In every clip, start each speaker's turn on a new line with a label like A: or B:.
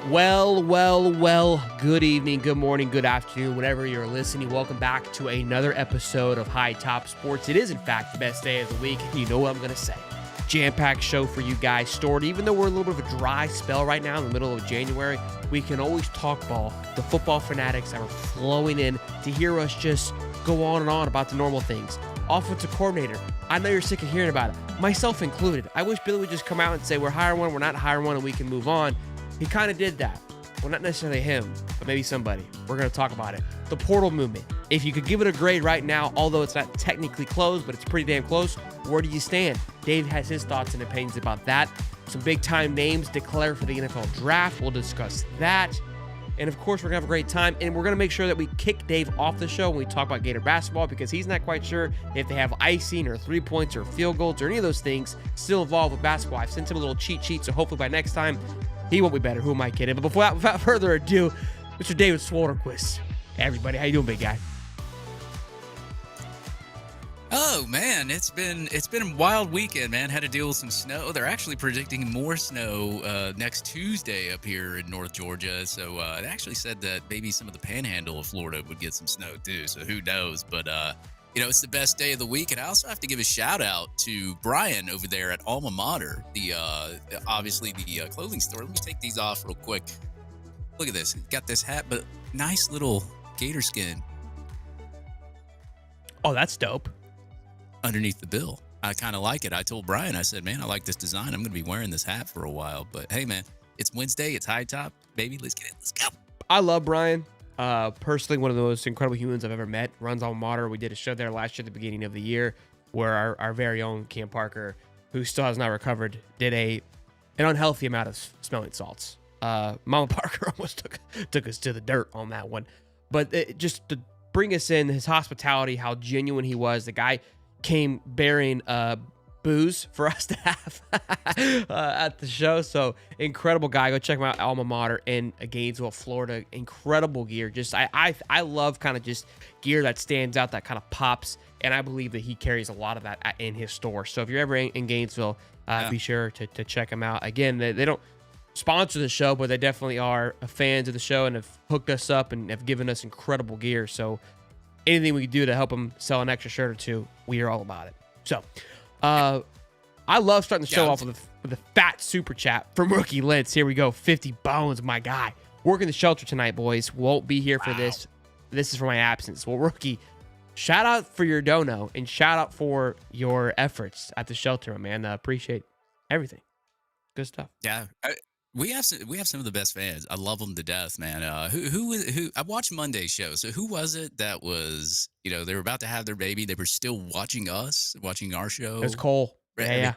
A: Well, good evening, good morning, good afternoon, whenever you're listening. Welcome back to another episode of High Top Sports. It is, in fact, the best day of the week, and you know what I'm going to say. Jam-packed show for you guys stored. Even though we're a little bit of a dry spell right now in the middle of January, we can always talk ball. The football fanatics that are flowing in to hear us just go on and on about the normal things. Offensive coordinator, I know you're sick of hearing about it, myself included. I wish Billy would just come out and say, we're hiring one, we're not hiring one, and we can move on. He kind of did that. Well, not necessarily him, but maybe somebody. We're going to talk about it. The portal movement. If you could give it a grade right now, although it's not technically closed, but it's pretty damn close, where do you stand? Dave has his thoughts and opinions about that. Some big-time names declared for the NFL draft. We'll discuss that. And, of course, we're going to have a great time. And we're going to make sure that we kick Dave off the show when we talk about Gator basketball because he's not quite sure if they have icing or 3 points or field goals or any of those things still involved with basketball. I've sent him a little cheat sheet, so hopefully by next time, he won't be better. Who am I kidding? But without further ado, Mr. David Swalderquist. Hey, everybody. How you doing, big guy?
B: Oh man, it's been a wild weekend, man. Had to deal with some snow. They're actually predicting more snow next Tuesday up here in North Georgia. So they actually said that maybe some of the panhandle of Florida would get some snow too. So who knows? But it's the best day of the week. And I also have to give a shout out to Brian over there at Alma Mater, the clothing store. Let me take these off real quick. Look at this. Got this hat, but nice little gator skin
A: Oh, that's dope.
B: underneath the bill. I kind of like it. I told Brian, I said, man, I like this design. I'm going to be wearing this hat for a while. But hey, man, it's Wednesday. It's high top. Baby, let's get it. Let's go.
A: I love Brian. Personally, one of the most incredible humans I've ever met. Runs Alma Mater. We did a show there last year at the beginning of the year where our very own Cam Parker, who still has not recovered, did an unhealthy amount of smelling salts. Mama Parker almost took us to the dirt on that one. But just to bring us in, his hospitality, how genuine he was. The guy came bearing booze for us to have at the show. So incredible guy. Go check him out, Alma Mater in Gainesville, Florida. Incredible gear. Just I love kind of just gear that stands out, that kind of pops. And I believe that he carries a lot of that in his store. So if you're ever in Gainesville, be sure to check him out. Again, they don't sponsor the show, but they definitely are fans of the show and have hooked us up and have given us incredible gear. So anything we can do to help them sell an extra shirt or two, we are all about it. So I love starting the show off with a fat super chat from Rookie Lentz. Here we go. 50 bones, my guy. Working the shelter tonight, boys. Won't be here for this. This is for my absence. Well, Rookie, shout out for your dono and shout out for your efforts at the shelter, man. Appreciate everything. Good stuff.
B: Yeah. We have some of the best fans. I love them to death, man. Who I watched Monday's show. So who was it that was, they were about to have their baby. They were still watching our show.
A: It was Cole. Yeah.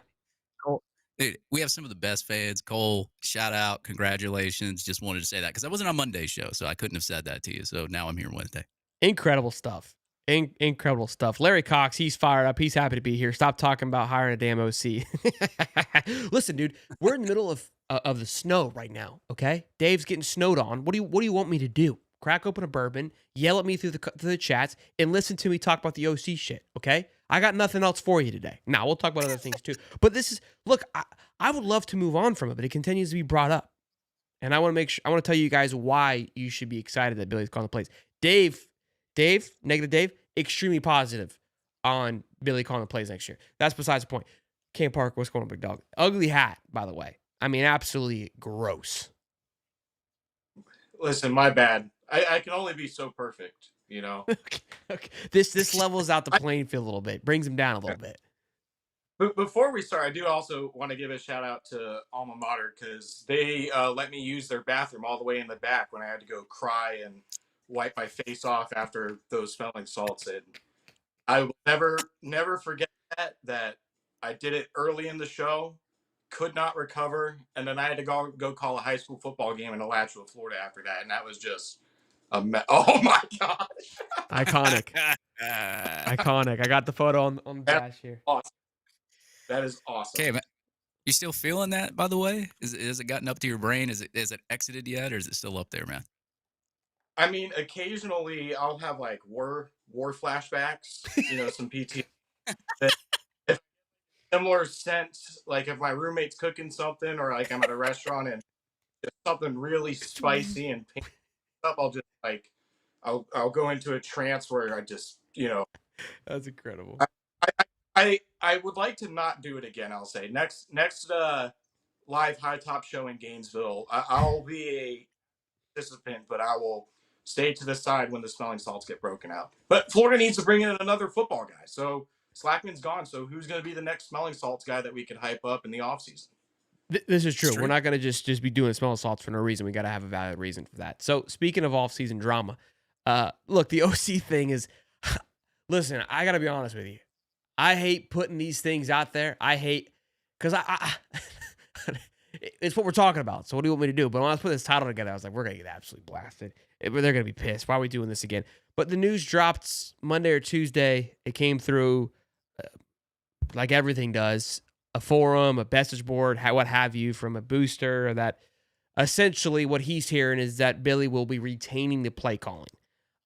B: Cole. Dude, we have some of the best fans. Cole, shout out. Congratulations. Just wanted to say that because I wasn't on Monday's show, so I couldn't have said that to you. So now I'm here Wednesday.
A: Incredible stuff. Incredible stuff. Larry Cox, he's fired up. He's happy to be here. Stop talking about hiring a damn OC. Listen, dude, we're in the middle of the snow right now, okay? Dave's getting snowed on. What do you want me to do? Crack open a bourbon, yell at me through the chats, and listen to me talk about the OC shit, okay? I got nothing else for you today. Now, we'll talk about other things too. But look, I would love to move on from it, but it continues to be brought up. And I want to tell you guys why you should be excited that Billy's calling the plays. Negative Dave, extremely positive on Billy calling the plays next year. That's besides the point. Cam Parker, what's going on, big dog? Ugly hat, by the way. I mean, absolutely gross.
C: Listen, my bad. I can only be so perfect,
A: Okay. This levels out the playing field a little bit, brings him down a little bit.
C: But before we start, I do also want to give a shout out to Alma Mater because they let me use their bathroom all the way in the back when I had to go cry and wipe my face off after those smelling salts. And I will never forget that I did it early in the show, could not recover, and then I had to go call a high school football game in Alachua, Florida after that, and that was just oh my gosh.
A: Iconic. I got the photo on the dash here.
C: Awesome. That is awesome.
B: Okay, man. You still feeling that, by the way? Has it gotten up to your brain? Has it exited yet, or is it still up there, man?
C: I mean, occasionally I'll have like war flashbacks, some PT. If similar sense, like if my roommate's cooking something or like I'm at a restaurant and just something really spicy and pink up, I'll just like I'll go into a trance where I just
A: That's incredible.
C: I would like to not do it again. I'll say next live high top show in Gainesville, I'll be a participant, but I will stay to the side when the smelling salts get broken out. But Florida needs to bring in another football guy. So Slackman's gone. So who's going to be the next smelling salts guy that we can hype up in the offseason?
A: This is true.
B: It's true.
A: We're not going to just be doing smelling salts for no reason. We got to have a valid reason for that. So speaking of off-season drama, look, the OC thing is, listen, I got to be honest with you. I hate putting these things out there. I hate, because I it's what we're talking about. So what do you want me to do? But when I was putting this title together, I was like, we're going to get absolutely blasted. They're going to be pissed. Why are we doing this again? But the news dropped Monday or Tuesday. It came through like everything does. A forum, a message board, what have you, from a booster, that essentially what he's hearing is that Billy will be retaining the play calling.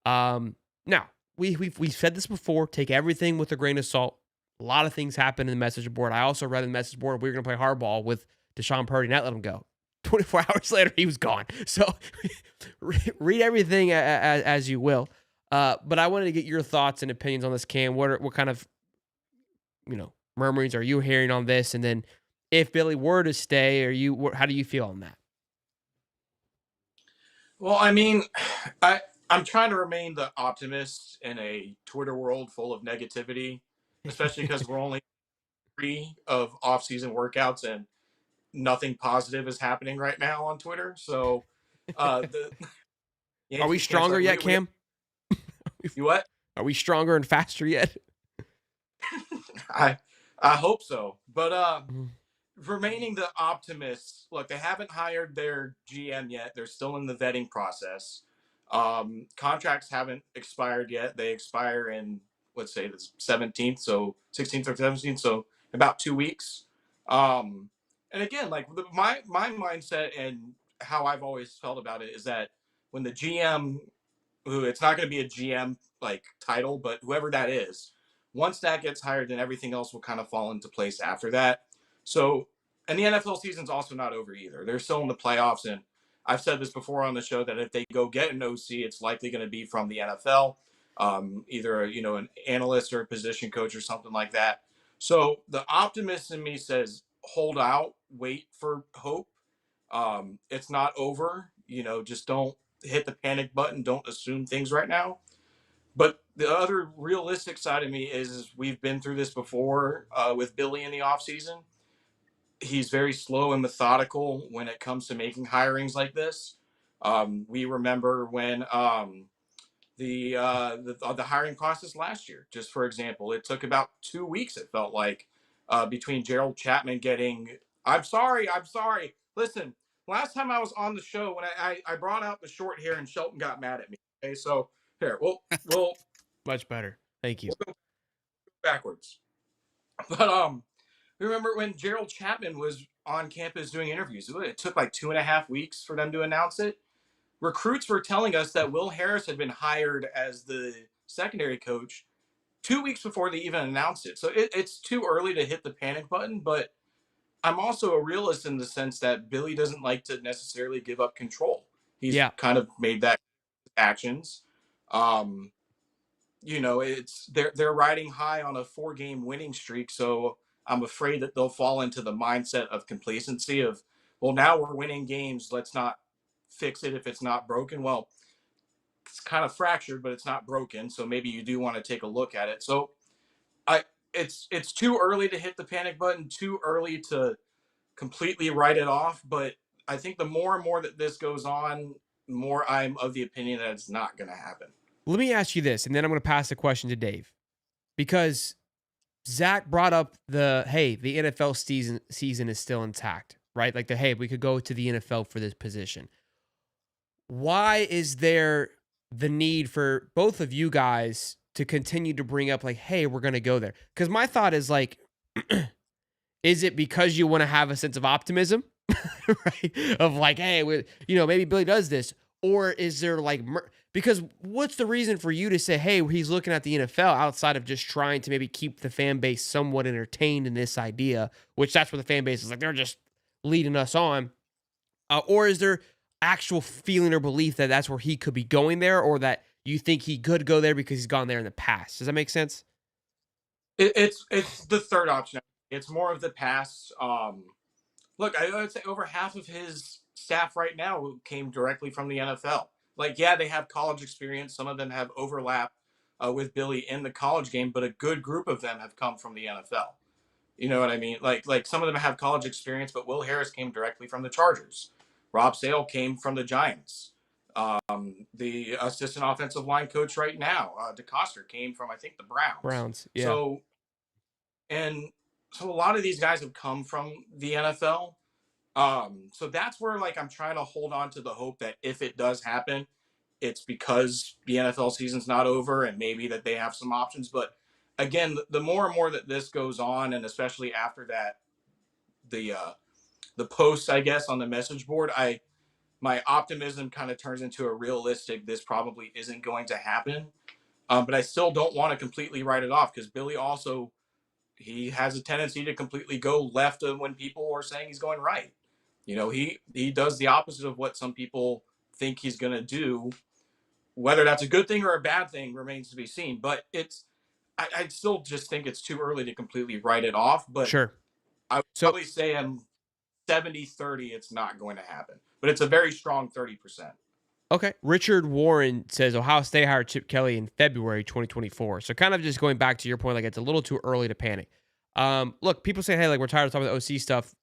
A: Now, we've said this before. Take everything with a grain of salt. A lot of things happen in the message board. I also read in the message board we were going to play hardball with Deshaun Purdy, not let him go. 24 hours later, he was gone. So read everything as you will. But I wanted to get your thoughts and opinions on this, Cam. What kind of, murmurings are you hearing on this? And then if Billy were to stay, how do you feel on that?
C: Well, I mean, I'm trying to remain the optimist in a Twitter world full of negativity, especially because we're only 3 of off-season workouts and nothing positive is happening right now on Twitter. So,
A: are we stronger yet, Cam?
C: You what?
A: Are we stronger and faster yet?
C: I hope so. But remaining the optimist, look, they haven't hired their GM yet. They're still in the vetting process. Contracts haven't expired yet. They expire in, let's say, the 17th, so 16th or 17th, so about 2 weeks. And again, like my mindset and how I've always felt about it is that when the GM, who it's not going to be a GM like title, but whoever that is, once that gets hired, then everything else will kind of fall into place after that. So, and the NFL season's also not over either. They're still in the playoffs, and I've said this before on the show that if they go get an OC, it's likely going to be from the NFL, either an analyst or a position coach or something like that. So the optimist in me says, hold out, wait for hope. It's not over. Just don't hit the panic button. Don't assume things right now. But the other realistic side of me is we've been through this before with Billy in the offseason. He's very slow and methodical when it comes to making hirings like this. We remember when the hiring process last year, just for example, it took about 2 weeks, it felt like, between Gerald Chapman getting, I'm sorry. Listen, last time I was on the show, when I brought out the short hair and Shelton got mad at me. Okay, so here, we'll
A: much better. Thank you.
C: We'll go backwards. But remember when Gerald Chapman was on campus doing interviews? It took like 2.5 weeks for them to announce it. Recruits were telling us that Will Harris had been hired as the secondary coach 2 weeks before they even announced it. So it's too early to hit the panic button, but I'm also a realist in the sense that Billy doesn't like to necessarily give up control. He's kind of made that actions. They're riding high on a 4-game winning streak, so I'm afraid that they'll fall into the mindset of complacency of, well, now we're winning games, let's not fix it if it's not broken. Well, it's kind of fractured, but it's not broken, so maybe you do want to take a look at it. So it's too early to hit the panic button, too early to completely write it off, but I think the more and more that this goes on, the more I'm of the opinion that it's not going to happen.
A: Let me ask you this, and then I'm going to pass the question to Dave, because Zach brought up the NFL season is still intact, right? Like we could go to the NFL for this position. Why is there the need for both of you guys to continue to bring up we're going to go there? Because my thought is is it because you want to have a sense of optimism, right? Of maybe Billy does this, or is there because what's the reason for you to say, hey, he's looking at the NFL outside of just trying to maybe keep the fan base somewhat entertained in this idea, which that's what the fan base is like. They're just leading us on. Or is there actual feeling or belief that that's where he could be going there, or that you think he could go there because he's gone there in the past? Does that make sense?
C: It's the third option. It's more of the past. Look, I would say over half of his staff right now came directly from the NFL. Like, yeah, they have college experience. Some of them have overlap with Billy in the college game, but a good group of them have come from the NFL. You know what I mean? Like some of them have college experience, but Will Harris came directly from the Chargers. Rob Sale came from the Giants. The assistant offensive line coach right now, DeCoster, came from I think the Browns.
A: Browns, yeah.
C: And so a lot of these guys have come from the NFL. So that's where like I'm trying to hold on to the hope that if it does happen, it's because the NFL season's not over and maybe that they have some options. But again, the more and more that this goes on, and especially after that, the posts I guess on the message board, my optimism kind of turns into a realistic. This probably isn't going to happen, but I still don't want to completely write it off because Billy also he has a tendency to completely go left when people are saying he's going right. You know, he does the opposite of what some people think he's going to do. Whether that's a good thing or a bad thing remains to be seen. But I still just think it's too early to completely write it off. But
A: Sure.
C: I would
A: So
C: probably say I'm 70-30. It's not going to happen. But it's a very strong 30%.
A: okay, Richard Warren says Ohio State hired Chip Kelly in February 2024. So kind of just going back to your point, like it's a little too early to panic. Look, people say, hey, like we're tired of talking about the OC stuff.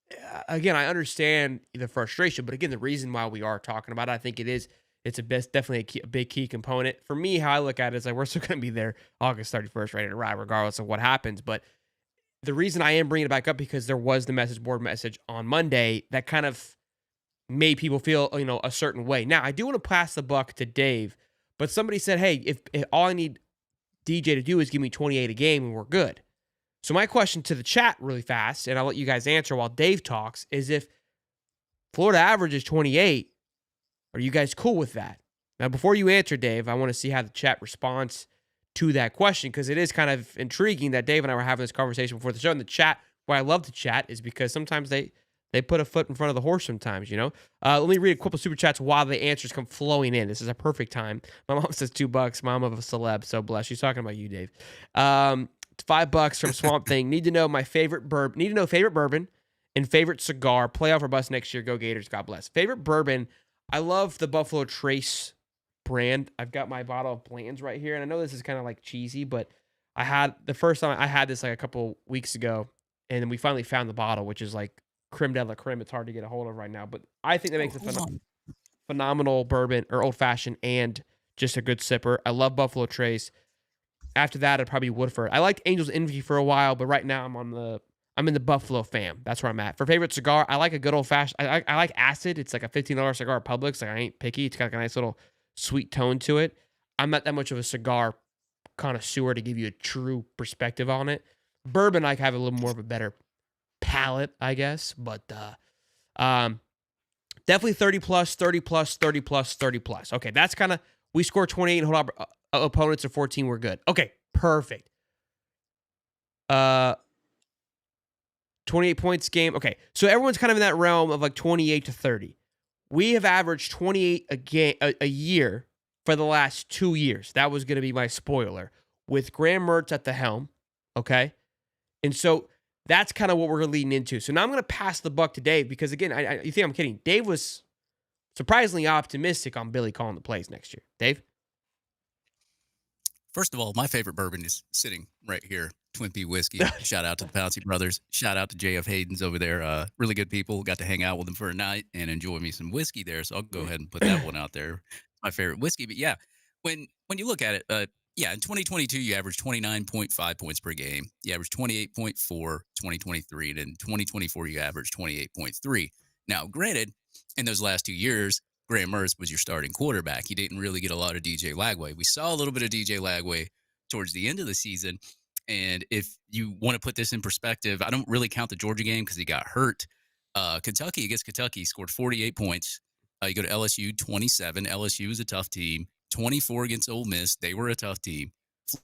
A: Again, I understand the frustration, but again, the reason why we are talking about it, I think it's definitely a big key component. For me, how I look at it is like we're still going to be there August 31st, ready to ride, regardless of what happens. But the reason I am bringing it back up because there was the message board message on Monday that kind of made people feel, a certain way. Now, I do want to pass the buck to Dave, but somebody said, hey, if all I need DJ to do is give me 28 a game and we're good. So my question to the chat really fast, and I'll let you guys answer while Dave talks, is if Florida average is 28, are you guys cool with that? Now, before you answer, Dave, I want to see how the chat responds to that question because it is kind of intriguing that Dave and I were having this conversation before the show. And the chat, why I love to chat is because sometimes they put a foot in front of the horse sometimes, Let me read a couple super chats while the answers come flowing in. This is a perfect time. My mom says $2. Mom of a celeb, so blessed. She's talking about you, Dave. $5 from Swamp Thing. Need to know favorite bourbon and favorite cigar. Playoff or bust next year. Go Gators. God bless. Favorite bourbon. I love the Buffalo Trace brand. I've got my bottle of Bland's right here, and I know this is kind of like cheesy, but the first time I had this like a couple weeks ago, and then we finally found the bottle, which is like creme de la creme. It's hard to get a hold of right now, but I think that makes a phenomenal bourbon or old fashioned and just a good sipper. I love Buffalo Trace. After that, I'd probably Woodford. I liked Angel's Envy for a while, but right now I'm in the Buffalo fam. That's where I'm at. For favorite cigar, I like a good old fashioned. I like Acid. It's like a $15 cigar at Publix. Like I ain't picky. It's got like a nice little sweet tone to it. I'm not that much of a cigar connoisseur to give you a true perspective on it. Bourbon, I have a little more of a better palate, I guess. But definitely 30 plus, 30 plus, 30 plus, 30 plus. Okay, that's kind of, we score 28 and hold our opponents at 14. We're good. Okay, perfect. 28 points game. Okay, so everyone's kind of in that realm of like 28 to 30. We have averaged 28 a year for the last 2 years. That was going to be my spoiler with Graham Mertz at the helm. Okay, and so that's kind of what we're leading into. So now I'm going to pass the buck to Dave because again, you think I'm kidding? Dave was surprisingly optimistic on Billy calling the plays next year. Dave?
B: First of all, my favorite bourbon is sitting right here. Twimpy Whiskey. Shout out to the Pouncey Brothers. Shout out to JF Hayden's over there. Really good people. Got to hang out with them for a night and enjoy me some whiskey there. So I'll go ahead and put that one out there. My favorite whiskey. But yeah, when you look at it, in 2022, you averaged 29.5 points per game. You averaged 28.4 2023. And in 2024, you averaged 28.3. Now, granted, in those last 2 years, Graham Mertz was your starting quarterback. He didn't really get a lot of DJ Lagway. We saw a little bit of DJ Lagway towards the end of the season. And if you want to put this in perspective, I don't really count the Georgia game because he got hurt. Kentucky against Kentucky scored 48 points. You go to LSU, 27. LSU is a tough team. 24 against Ole Miss. They were a tough team.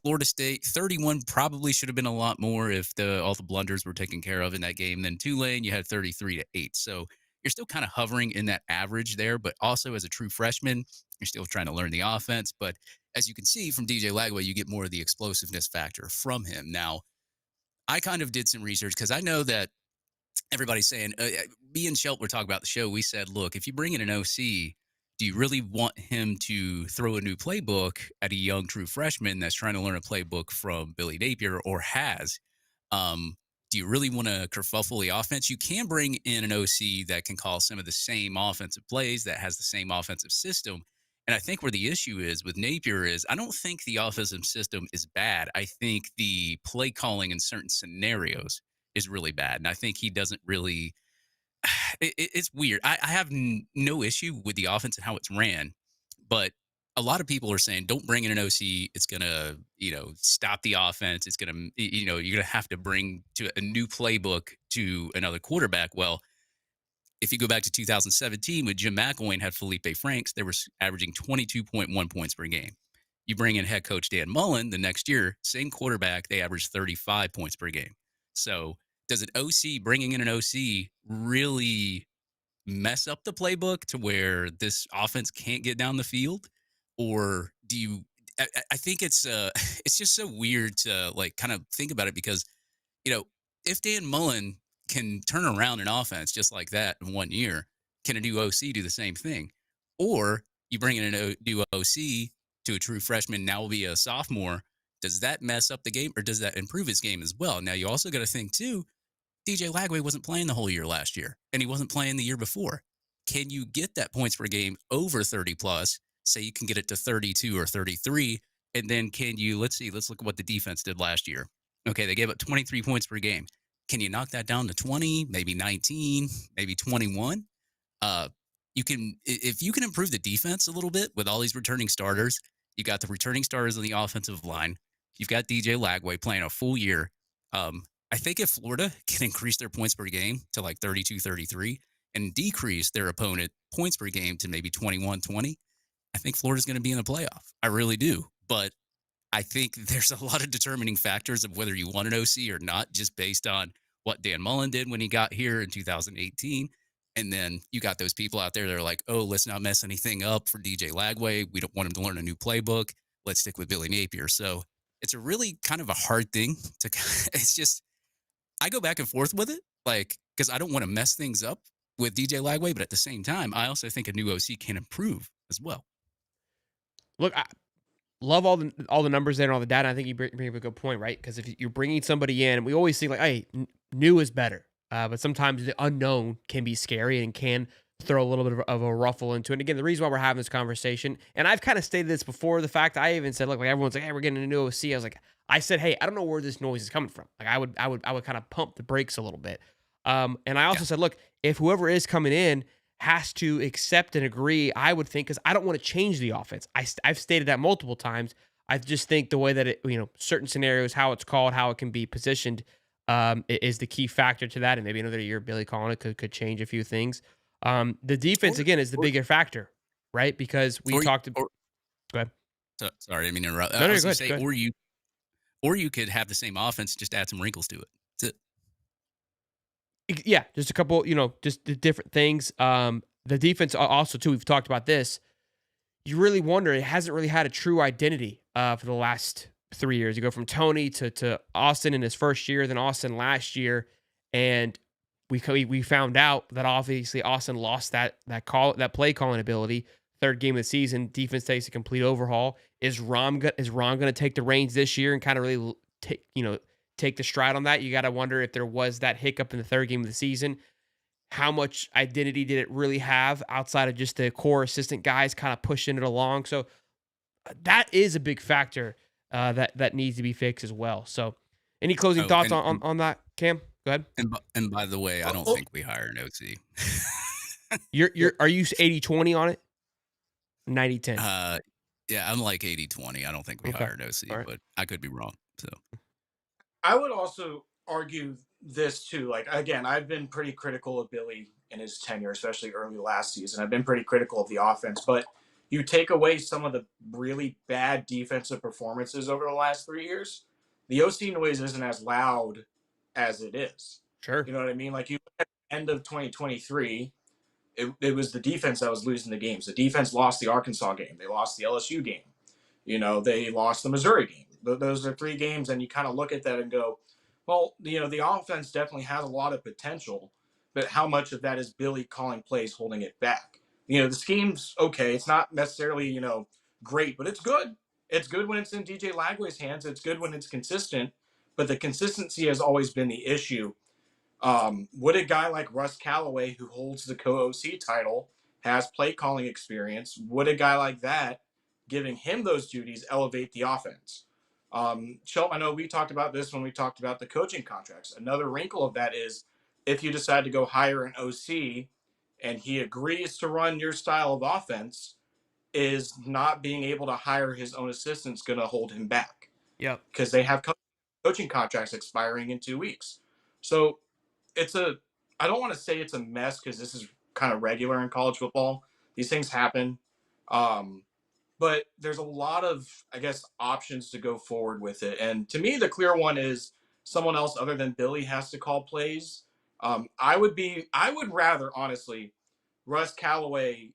B: Florida State, 31 probably should have been a lot more if all the blunders were taken care of in that game. Then Tulane, you had 33-8. So you're still kind of hovering in that average there. But also as a true freshman, you're still trying to learn the offense. But as you can see from DJ Lagway, you get more of the explosiveness factor from him. Now, I kind of did some research because I know that everybody's saying, me and Shelp were talking about the show. We said, look, if you bring in an OC, do you really want him to throw a new playbook at a young true freshman that's trying to learn a playbook from Billy Napier or has? Um, do you really want to kerfuffle the offense? You can bring in an OC that can call some of the same offensive plays, that has the same offensive system. And I think where the issue is with Napier is I don't think the offensive system is bad. I think the play calling in certain scenarios is really bad. And I think he doesn't really it's weird. I have no issue with the offense and how it's ran, but a lot of people are saying don't bring in an OC. It's gonna, stop the offense. It's gonna, you're gonna have to bring to a new playbook to another quarterback. Well, if you go back to 2017 when Jim McElwain had Felipe Franks, they were averaging 22.1 points per game. You bring in head coach Dan Mullen the next year, same quarterback, they averaged 35 points per game. So does an OC bringing in an OC really mess up the playbook to where this offense can't get down the field? Or do you I think it's it's just so weird to like kind of think about it because, you know, if Dan Mullen can turn around an offense just like that in 1 year, can a new OC do the same thing? Or you bring in a new OC to a true freshman, now will be a sophomore. Does that mess up the game or does that improve his game as well? Now, you also got to think, too, DJ Lagway wasn't playing the whole year last year, and he wasn't playing the year before. Can you get that points per game over 30 plus? Say you can get it to 32 or 33, and then can you, let's look at what the defense did last year. Okay, they gave up 23 points per game. Can you knock that down to 20, maybe 19, maybe 21? You can, if you can improve the defense a little bit with all these returning starters. You got the returning starters on the offensive line. You've got DJ Lagway playing a full year. I think if Florida can increase their points per game to like 32, 33 and decrease their opponent points per game to maybe 21, 20, I think Florida's going to be in the playoff. I really do. But I think there's a lot of determining factors of whether you want an OC or not, just based on what Dan Mullen did when he got here in 2018. And then you got those people out there that are like, oh, let's not mess anything up for DJ Lagway. We don't want him to learn a new playbook. Let's stick with Billy Napier. So it's a really kind of a hard thing to, it's just, I go back and forth with it, like, because I don't want to mess things up with DJ Lagway. But at the same time, I also think a new OC can improve as well.
A: Look, I love all the numbers there and all the data. I think you bring up a good point, right? Because if you're bringing somebody in, we always think like, hey, new is better. But sometimes the unknown can be scary and can throw a little bit of a ruffle into it. And again, the reason why we're having this conversation, and I've kind of stated this before the fact, I even said, look, like everyone's like, hey, we're getting a new OC. I said, hey, I don't know where this noise is coming from. Like I would kind of pump the brakes a little bit. And I also said, look, if whoever is coming in has to accept and agree, I would think, because I don't want to change the offense. I've stated that multiple times. I just think the way that it, certain scenarios, how it's called, how it can be positioned, is the key factor to that. And maybe another year, Billy calling it could change a few things. The defense, again, is the bigger factor, right? Because we talked about... Go ahead.
B: Sorry, I mean to interrupt.
A: No,
B: I was
A: go
B: going to
A: ahead.
B: say, or you could have the same offense, just add some wrinkles to it. That's it.
A: Yeah, just a couple, just the different things. The defense also, too, we've talked about this. You really wonder, it hasn't really had a true identity for the last 3 years. You go from Tony to Austin in his first year, then Austin last year, and we found out that obviously Austin lost that play calling ability. Third game of the season, defense takes a complete overhaul. Is Ron going to take the reins this year and kind of really take the stride on that? You got to wonder if there was that hiccup in the third game of the season. How much identity did it really have outside of just the core assistant guys kind of pushing it along? So that is a big factor that needs to be fixed as well. So any closing thoughts on that, Cam? Go ahead.
B: And by the way, I don't think we hire an OC.
A: Are you 80-20 on it? 90-10?
B: Yeah, I'm like 80-20. I don't think we hire an OC, right, but I could be wrong. So
C: I would also argue this too. Like, again, I've been pretty critical of Billy in his tenure, especially early last season. I've been pretty critical of the offense, but you take away some of the really bad defensive performances over the last 3 years, the OC noise isn't as loud as it is.
A: Sure.
C: You know what I mean? Like, you look at the end of 2023, it was the defense that was losing the games. The defense lost the Arkansas game. They lost the LSU game. They lost the Missouri game. Those are 3 games, and you kind of look at that and go, well, the offense definitely has a lot of potential, but how much of that is Billy calling plays holding it back? The scheme's okay. It's not necessarily, great, but it's good. It's good when it's in DJ Lagway's hands. It's good when it's consistent, but the consistency has always been the issue. Would a guy like Russ Callaway, who holds the co-OC title, has play calling experience, would a guy like that, giving him those duties, elevate the offense? Shelton, I know we talked about this when we talked about the coaching contracts. Another wrinkle of that is if you decide to go hire an OC and he agrees to run your style of offense, is not being able to hire his own assistants going to hold him back?
A: Yep.
C: Because they have coaching contracts expiring in 2 weeks. So I don't want to say it's a mess because this is kind of regular in college football. These things happen. But there's a lot of, I guess, options to go forward with it. And to me, the clear one is someone else other than Billy has to call plays. I would rather, honestly, Russ Callaway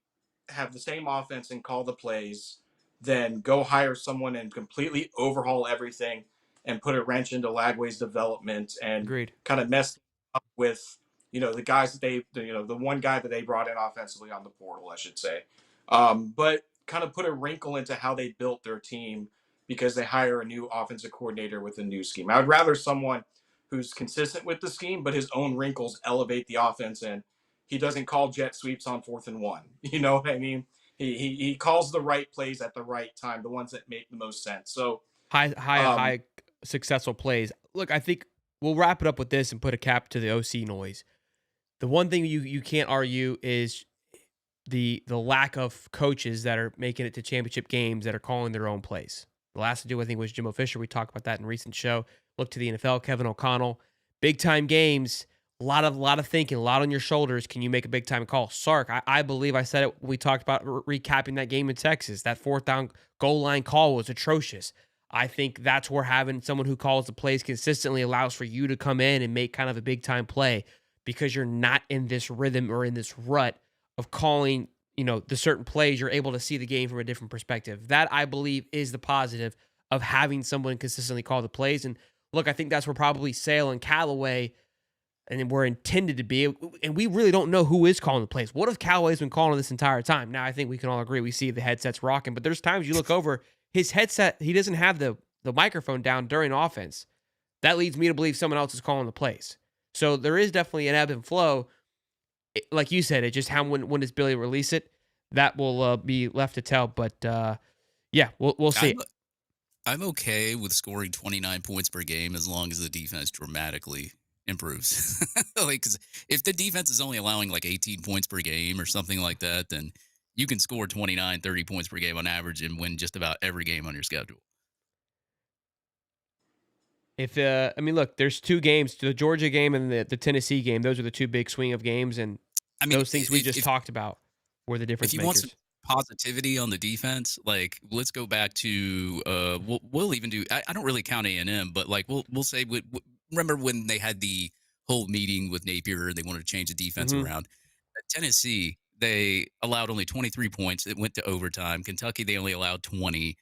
C: have the same offense and call the plays than go hire someone and completely overhaul everything and put a wrench into Lagway's development and
A: Agreed.
C: kind of mess up with, the guys that the one guy that they brought in offensively on the portal, I should say. But kind of put a wrinkle into how they built their team because they hire a new offensive coordinator with a new scheme. I would rather someone who's consistent with the scheme, but his own wrinkles elevate the offense, and he doesn't call jet sweeps on 4th and 1. You know what I mean? He calls the right plays at the right time, the ones that make the most sense. So
A: high successful plays. Look, I think we'll wrap it up with this and put a cap to the OC noise. The one thing you can't argue is the lack of coaches that are making it to championship games that are calling their own plays. The last to do, I think, was Jimbo Fisher. We talked about that in a recent show. Look to the NFL, Kevin O'Connell. Big time games, a lot of thinking, a lot on your shoulders. Can you make a big time call? Sark, I believe I said it. We talked about recapping that game in Texas. That 4th down goal line call was atrocious. I think that's where having someone who calls the plays consistently allows for you to come in and make kind of a big time play because you're not in this rhythm or in this rut of calling, the certain plays. You're able to see the game from a different perspective. That, I believe, is the positive of having someone consistently call the plays. And look, I think that's where probably Sale and Callaway and were intended to be. And we really don't know who is calling the plays. What if Callaway's been calling this entire time? Now, I think we can all agree we see the headset's rocking, but there's times you look over his headset, he doesn't have the microphone down during offense. That leads me to believe someone else is calling the plays. So there is definitely an ebb and flow. Like you said, it just when does Billy release it? That will be left to tell. But yeah, we'll see.
B: I'm okay with scoring 29 points per game as long as the defense dramatically improves. Cause if the defense is only allowing like 18 points per game or something like that, then you can score 29, 30 points per game on average and win just about every game on your schedule.
A: Look, there's 2 games, the Georgia game and the Tennessee game. Those are the 2 big swing of games, and those things we just talked about were the difference makers.
B: If you want some positivity on the defense, like let's go back to we'll even do. I don't really count A&M, but like we'll say remember when they had the whole meeting with Napier and they wanted to change the defense around. At Tennessee, they allowed only 23 points. It went to overtime. Kentucky, they only allowed 20.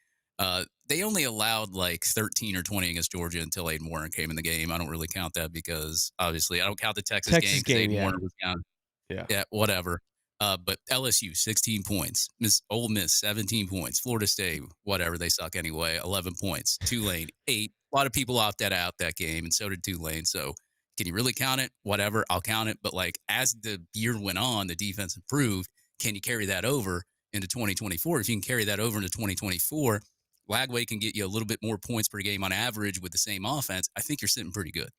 B: They only allowed like 13 or 20 against Georgia until Aiden Warren came in the game. I don't really count that because obviously I don't count the Texas game because Aiden Warren was down. Yeah, whatever. But LSU, 16 points. Ole Miss, 17 points. Florida State, whatever, they suck anyway, 11 points. Tulane, 8. A lot of people opted out that game, and so did Tulane. So can you really count it? Whatever, I'll count it. But like as the year went on, the defense improved. Can you carry that over into 2024? If you can carry that over into 2024, Lagway can get you a little bit more points per game on average with the same offense. I think you're sitting pretty good.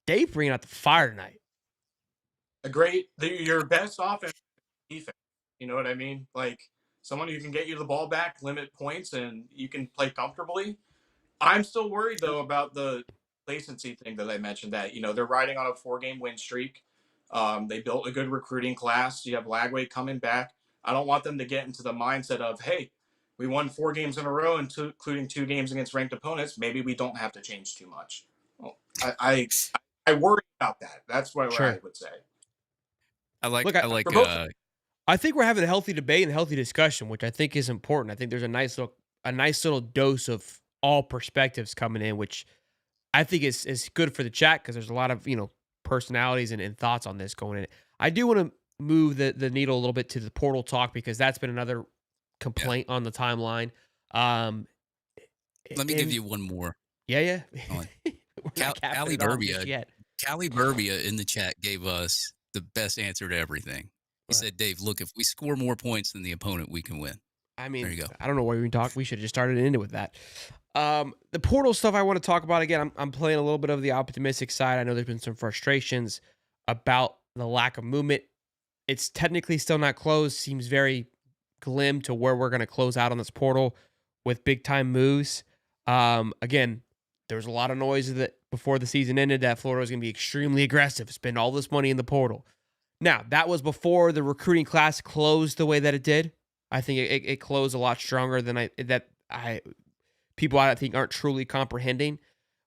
A: Dave bringing out the fire tonight.
C: Your best offense defense. You know what I mean? Like someone who can get you the ball back, limit points, and you can play comfortably. I'm still worried though about the complacency thing that I mentioned. That they're riding on a 4-game win streak. They built a good recruiting class. You have Lagway coming back. I don't want them to get into the mindset of, hey, we won 4 games in a row, including 2 games against ranked opponents. Maybe we don't have to change too much. Well, I worry about that. That's what I would say.
A: Look,
B: I like
C: For both,
A: I think we're having a healthy debate and healthy discussion, which I think is important. I think there's a nice little dose of all perspectives coming in, which I think is good for the chat because there's a lot of personalities and thoughts on this going in. I do want to move the needle a little bit to the portal talk because that's been another
B: yeah.
A: complaint on the timeline. Um,
B: Let me give
A: and
B: you one more.
A: yeah,
B: Owen.
A: we're not capping
B: Callie
A: it off just
B: Burbia,
A: yet.
B: Callie Burbia in the chat gave us the best answer to everything. He
A: But
B: said, "Dave, look, if we score more points than the opponent, we can win."
A: I
B: There
A: mean,
B: you go.
A: I don't know why we talk. We should have just started and ended with that. The portal stuff I want to talk about again. I'm playing a little bit of the optimistic side. I know there's been some frustrations about the lack of movement. It's technically still not closed. Seems very glim to where we're going to close out on this portal with big time moves. Again, there was a lot of noise that before the season ended that Florida was going to be extremely aggressive, spend all this money in the portal. Now that was before the recruiting class closed the way that it did. I think it closed a lot stronger than people I think aren't truly comprehending.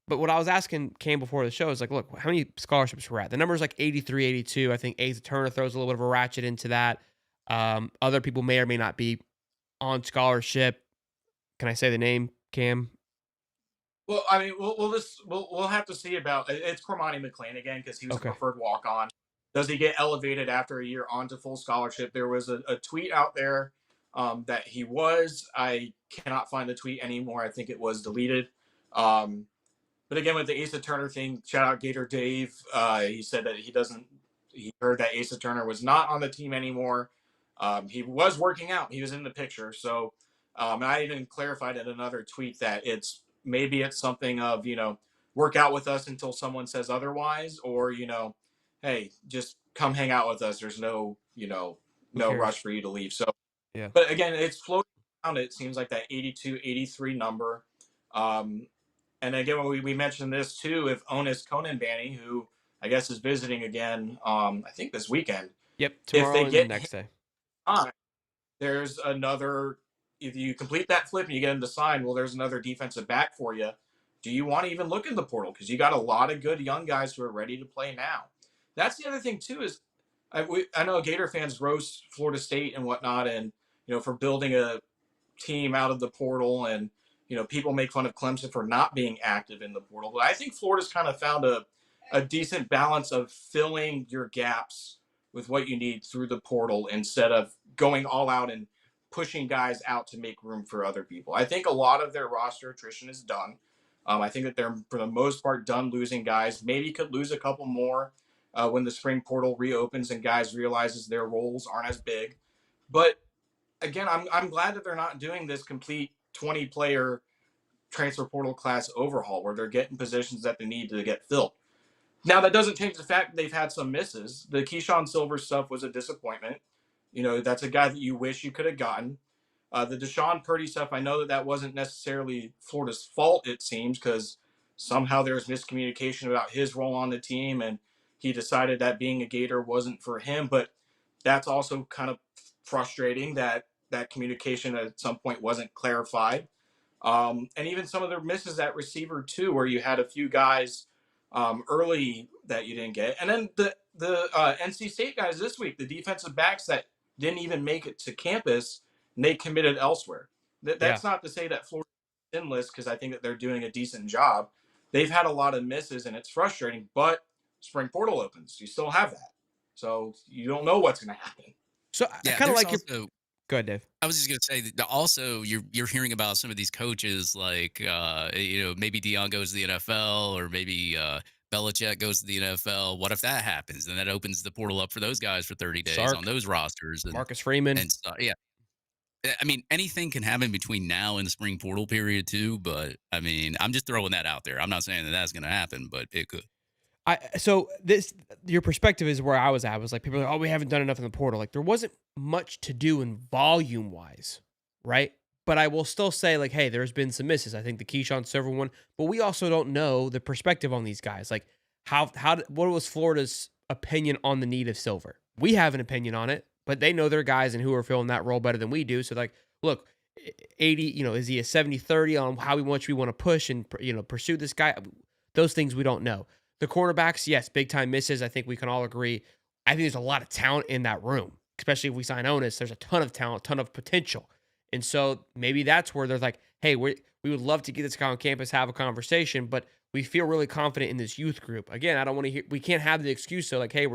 A: But what I was asking Cam before the show is like, look, how many scholarships we're at? The number is like 83, 82. I think Asa Turner throws a little bit of a ratchet into that. Other people may or may not be on scholarship. Can I say the name, Cam?
C: well, I mean, we'll have to see about it's Cormani McLean again because he was a
A: Okay.
C: preferred walk on. Does he get elevated after a year onto full scholarship? There was a tweet out there that he was. I cannot find the tweet anymore. I think it was deleted. Um, But again, with the Asa Turner thing, shout out Gator Dave. He said that he doesn't. He heard that Asa Turner was not on the team anymore. He was working out. He was in the picture. So I even clarified in another tweet that it's something of work out with us until someone says otherwise, or hey, just come hang out with us. There's no
A: Who
C: no
A: cares?
C: rush for you to leave. So,
A: Yeah.
C: but again, it's floating around. It seems like that 82, 83 number. Um, and again, we mentioned this too. If Onus Conanbanny, who I guess is visiting again, I think this weekend,
A: Yep.
C: if
A: Tomorrow
C: they
A: and the
C: get him
A: next day.
C: on, there's another. If you complete that flip and you get him to sign, well, there's another defensive back for you. Do you want to even look in the portal? Because you got a lot of good young guys who are ready to play now. That's the other thing too. Is I know Gator fans roast Florida State and whatnot, and for building a team out of the portal, and people make fun of Clemson for not being active in the portal, but I think Florida's kind of found a decent balance of filling your gaps with what you need through the portal instead of going all out and pushing guys out to make room for other people. I think a lot of their roster attrition is done. I think that they're for the most part done losing guys. Maybe could lose a couple more when the spring portal reopens and guys realizes their roles aren't as big. But again, I'm glad that they're not doing this complete 20-player transfer portal class overhaul where they're getting positions that they need to get filled. Now that doesn't change the fact that they've had some misses. The Keyshawn Silver stuff was a disappointment. That's a guy that you wish you could have gotten. The Deshaun Purdy stuff, I know that wasn't necessarily Florida's fault, it seems, because somehow there's miscommunication about his role on the team, and he decided that being a Gator wasn't for him. But that's also kind of frustrating that that communication at some point wasn't clarified. And even some of the misses at receiver too, where you had a few guys early that you didn't get, and then the NC State guys this week, the defensive backs that didn't even make it to campus, and they committed elsewhere.
A: Yeah.
C: That's not to say that Florida's sinless, because I think that they're doing a decent job. They've had a lot of misses, and it's frustrating. But spring portal opens, you still have that, so you don't know what's going to happen.
A: So I
B: Yeah,
A: kind of
B: there's
A: like your.
B: also.
A: Go ahead, Dave.
B: I was just gonna say that also you're hearing about some of these coaches like maybe Dion goes to the NFL or maybe Belichick goes to the NFL. What if that happens? Then that opens the portal up for those guys for 30 days on
A: Sark,
B: those rosters
A: Marcus Freeman.
B: and stuff. Yeah, I mean anything can happen between now and the spring portal period too. But I mean I'm just throwing that out there. I'm not saying that that's gonna happen, but it could.
A: So this your perspective is where I was at. I was like, people are like, oh, we haven't done enough in the portal. Like there wasn't much to do in volume wise, right? But I will still say, like, hey, there's been some misses. I think the Keyshawn Silver one, but we also don't know the perspective on these guys. Like, what was Florida's opinion on the need of Silver? We have an opinion on it, but they know their guys and who are filling that role better than we do. So, like, look, 80, is he a 70-30 on how much we want to push and pursue this guy? Those things we don't know. The cornerbacks, yes, big time misses. I think we can all agree. I think there's a lot of talent in that room, especially if we sign Onus. There's a ton of talent, ton of potential. And so maybe that's where they're like, hey, we would love to get this guy on campus, have a conversation, but we feel really confident in this youth group. Again, I don't want to hear, we can't have the excuse so like, hey,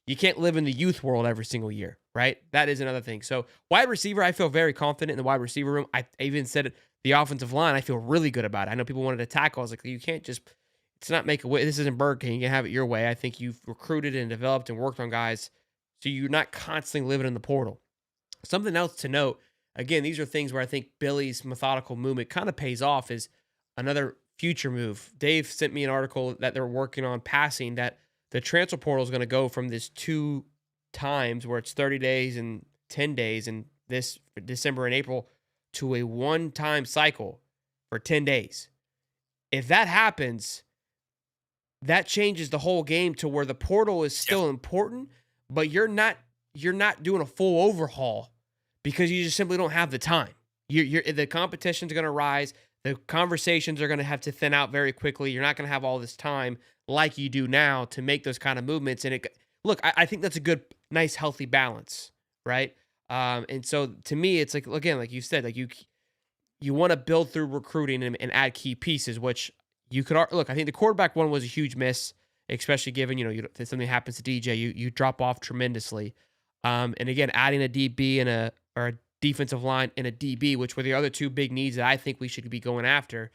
A: you can't live in the youth world every single year, right? That is another thing. So wide receiver, I feel very confident in the wide receiver room. I even said it, the offensive line, I feel really good about it. I know people wanted to tackle. I was like, you can't just, it's not make a way. This isn't Burger King. You can have it your way. I think you've recruited and developed and worked on guys, so you're not constantly living in the portal. Something else to note, again, these are things where I think Billy's methodical movement kind of pays off is another future move. Dave sent me an article that they're working on passing that the transfer portal is going to go from this 2 times where it's 30 days and 10 days in this December and April to a one-time cycle for 10 days. If that happens, that changes the whole game to where the portal is still important, but you're not doing a full overhaul because you just simply don't have the time. The competition's going to rise. The conversations are going to have to thin out very quickly. You're not going to have all this time like you do now to make those kind of movements. And I think that's a good, nice, healthy balance, right? And so to me, it's like, again, like you said, like you want to build through recruiting and add key pieces, which you could look. I think the quarterback one was a huge miss, especially given if something happens to DJ, you drop off tremendously. And again, adding a DB or a defensive line and a DB, which were the other 2 big needs that I think we should be going after,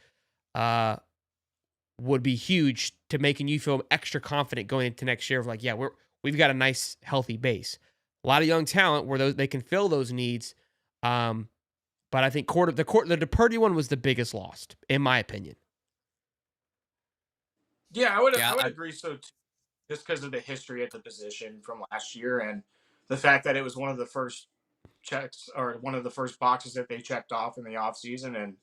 A: would be huge to making you feel extra confident going into next year of like, yeah, we've got a nice healthy base, a lot of young talent where they can fill those needs. But I think the DePurdy one was the biggest loss, in my opinion.
C: Yeah, I would agree so too, just because of the history at the position from last year and the fact that it was one of the first checks or one of the first boxes that they checked off in the offseason. And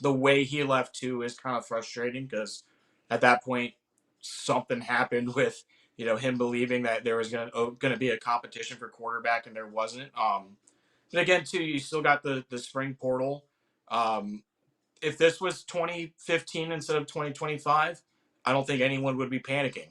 C: the way he left too is kind of frustrating because at that point something happened with him believing that there was going to be a competition for quarterback and there wasn't. And again too, you still got the spring portal. If this was 2015 instead of 2025, I don't think anyone would be panicking.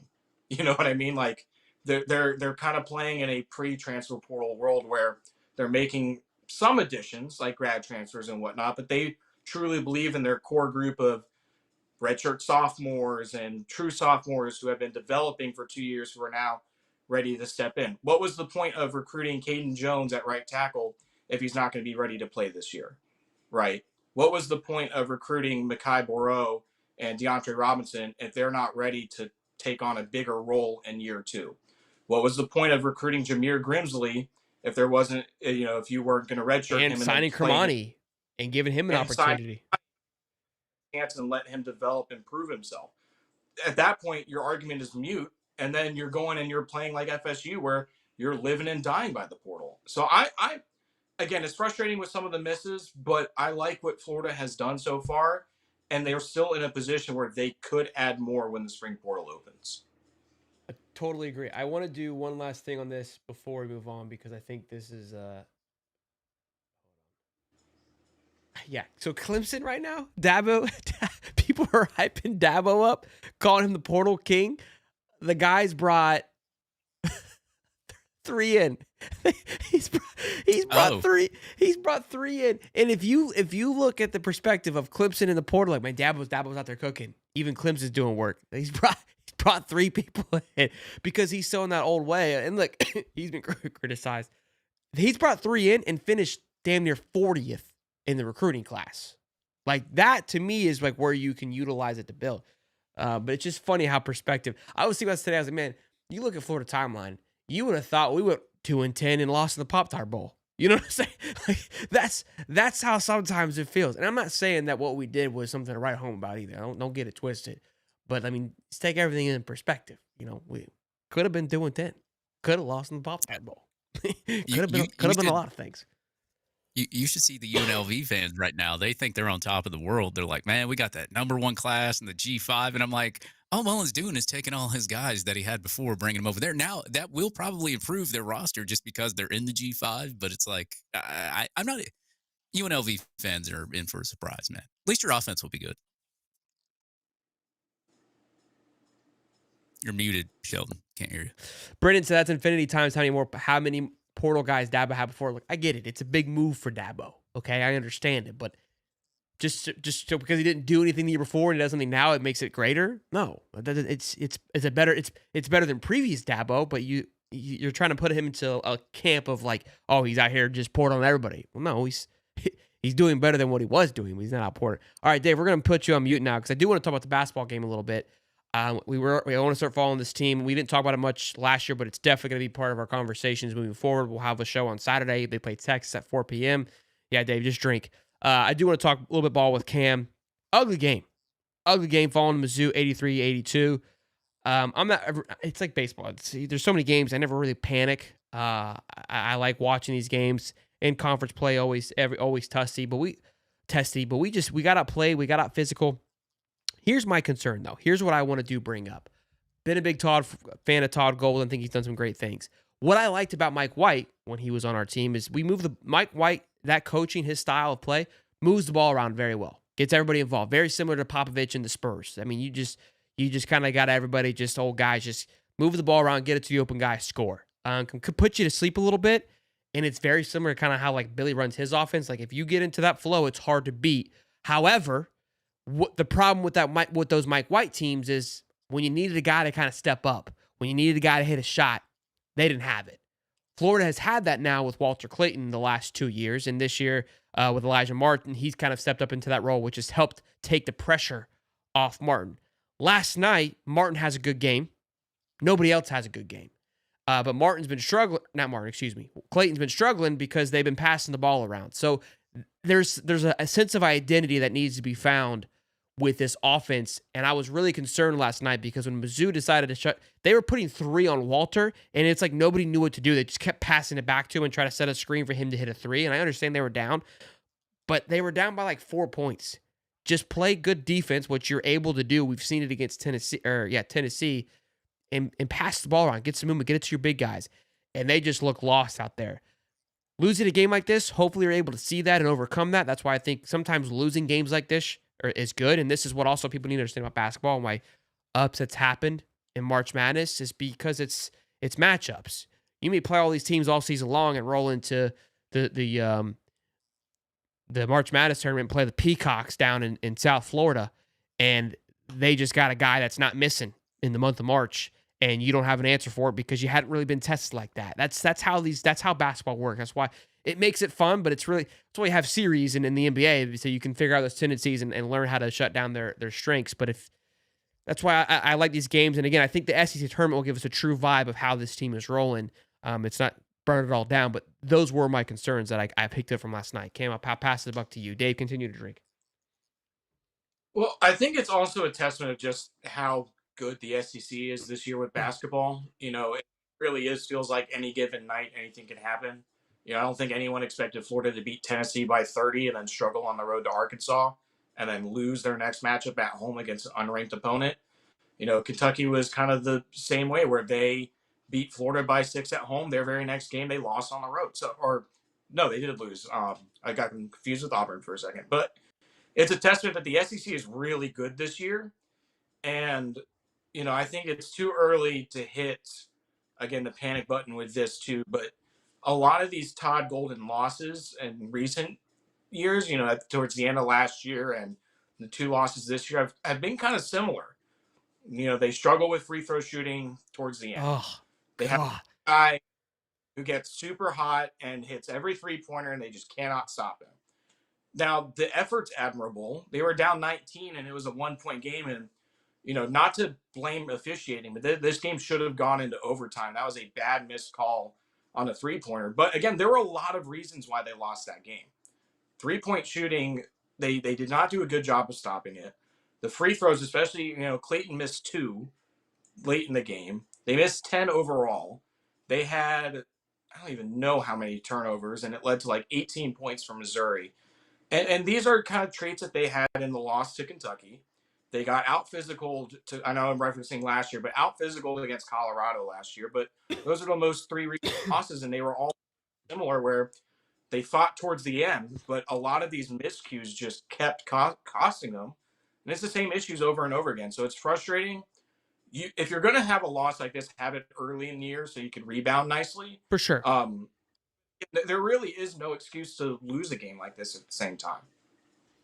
C: You know what I mean? Like they're kind of playing in a pre-transfer portal world where they're making some additions like grad transfers and whatnot, but they truly believe in their core group of redshirt sophomores and true sophomores who have been developing for 2 years who are now ready to step in. What was the point of recruiting Caden Jones at right tackle if he's not going to be ready to play this year, right? What was the point of recruiting Mekhi Boreau and DeAndre Robinson if they're not ready to take on a bigger role in year 2? What was the point of recruiting Jameer Grimsley if there wasn't, if you weren't going to redshirt him
A: and signing Kermani and giving him an opportunity,
C: chance and let him develop and prove himself? At that point, your argument is mute, and then you're going and you're playing like FSU where you're living and dying by the portal. So I again, it's frustrating with some of the misses, but I like what Florida has done so far, and they're still in a position where they could add more when the spring portal opens.
A: I totally agree. I want to do one last thing on this before we move on because I think this is yeah. So Clemson right now, Dabo, people are hyping Dabo up, calling him the portal king. The guy's brought 3 in. he's brought 3. He's brought 3 in. And if you look at the perspective of Clemson in the portal, like, man, Dabo's out there cooking. Even Clemson's doing work. He's brought 3 people in because he's still in that old way. And look, he's been criticized. He's brought 3 in and finished damn near 40th in the recruiting class. Like, that to me is like where you can utilize it to build. But it's just funny how perspective. I was thinking about this today. I was like, man, you look at Florida timeline, you would have thought we went 2-10 and lost in the Pop-Tart Bowl. You know what I'm saying? Like, that's how sometimes it feels. And I'm not saying that what we did was something to write home about either. Don't get it twisted. But I mean, let's take everything in perspective. We could have been 2-10. Could have lost in the Pop-Tart Bowl. could have been a lot of things.
B: You should see the UNLV fans right now. They think they're on top of the world. They're like, man, we got that #1 class in the G5. And I'm like, all Mullen's doing is taking all his guys that he had before, bringing them over there. Now, that will probably improve their roster just because they're in the G5. But it's like, I'm not – UNLV fans are in for a surprise, man. At least your offense will be good. You're muted, Sheldon. Can't hear you.
A: Brendan said that's infinity times how many portal guys Dabo had before. Look, I get it. It's a big move for Dabo. Okay, I understand it, but just so because he didn't do anything the year before and he does something now, it makes it greater. No, it's better than previous Dabo, but you're trying to put him into a camp of like, oh, he's out here just pouring on everybody. Well, no, he's doing better than what he was doing. He's not out pouring. All right, Dave, we're gonna put you on mute now because I do want to talk about the basketball game a little bit. We want to start following this team. We didn't talk about it much last year, but it's definitely going to be part of our conversations moving forward. We'll have a show on Saturday. They play Texas at 4 p.m. Yeah, Dave, just drink. I do want to talk a little bit ball with Cam. Ugly game following MISSOU 83-82. It's like baseball. There's so many games. I never really panic. I like watching these games in conference play. Always testy, but we got out play. We got out physical. Here's my concern, though. Here's what I want to bring up. Been a big fan of Todd Golden. Think he's done some great things. What I liked about Mike White when he was on our team is Mike White, that coaching, his style of play, moves the ball around very well. Gets everybody involved. Very similar to Popovich and the Spurs. I mean, you just kind of got everybody, just old guys, just move the ball around, get it to the open guy, score. Could put you to sleep a little bit, and it's very similar to kind of how like Billy runs his offense. Like if you get into that flow, it's hard to beat. However, what the problem with those Mike White teams is when you needed a guy to kind of step up, when you needed a guy to hit a shot, they didn't have it. Florida has had that now with Walter Clayton the last 2 years, and this year with Elijah Martin, he's kind of stepped up into that role, which has helped take the pressure off Martin. Last night, Martin has a good game. Nobody else has a good game. But Martin's been struggling. Not Martin, excuse me. Clayton's been struggling because they've been passing the ball around. So there's a sense of identity that needs to be found with this offense. And I was really concerned last night because when MISSOU decided to they were putting 3 on Walter, and it's like nobody knew what to do. They just kept passing it back to him and try to set a screen for him to hit a 3. And I understand they were down, but they were down by like 4 points. Just play good defense, which you're able to do. We've seen it against Tennessee, and pass the ball around, get some movement, get it to your big guys. And they just look lost out there. Losing a game like this, hopefully you're able to see that and overcome that. That's why I think sometimes losing games like this is good. And this is what also people need to understand about basketball and why upsets happened in March Madness is because it's matchups. You may play all these teams all season long and roll into the March Madness tournament and play the Peacocks down in South Florida, and they just got a guy that's not missing in the month of March, and you don't have an answer for it because you hadn't really been tested like that. That's how basketball works. That's why it makes it fun, but that's why you have series in the NBA, so you can figure out those tendencies and learn how to shut down their strengths. But that's why I like these games. And again, I think the SEC tournament will give us a true vibe of how this team is rolling. It's not burn it all down, but those were my concerns that I picked up from last night. Cam, I'll pass the buck to you. Dave, continue to drink.
C: Well, I think it's also a testament of just how good the SEC is this year with basketball. It really feels like any given night, anything can happen. I don't think anyone expected Florida to beat Tennessee by 30 and then struggle on the road to Arkansas and then lose their next matchup at home against an unranked opponent. Kentucky was kind of the same way where they beat Florida by 6 at home. Their very next game, they lost on the road. No, they did lose. I got confused with Auburn for a second. But it's a testament that the SEC is really good this year. And, I think it's too early to hit, again, the panic button with this too. But a lot of these Todd Golden losses in recent years, towards the end of last year and the 2 losses this year have been kind of similar. They struggle with free throw shooting towards the end.
A: Oh,
C: they have a guy who gets super hot and hits every 3-pointer, and they just cannot stop him. Now, the effort's admirable. They were down 19, and it was a 1-point game. And, not to blame officiating, but this game should have gone into overtime. That was a bad missed call on a 3-pointer. But, again, there were a lot of reasons why they lost that game. 3-point shooting, they did not do a good job of stopping it. The free throws, especially, Clayton missed 2 late in the game. They missed 10 overall. They had, I don't even know how many turnovers, and it led to like 18 points for Missouri. And these are kind of traits that they had in the loss to Kentucky. They got out-physical I know I'm referencing last year, but out-physical against Colorado last year. But those are the most 3 recent losses, and they were all similar where they fought towards the end, but a lot of these miscues just kept costing them. And it's the same issues over and over again. So it's frustrating. if you're going to have a loss like this, have it early in the year so you can rebound nicely.
A: For sure.
C: There really is no excuse to lose a game like this at the same time.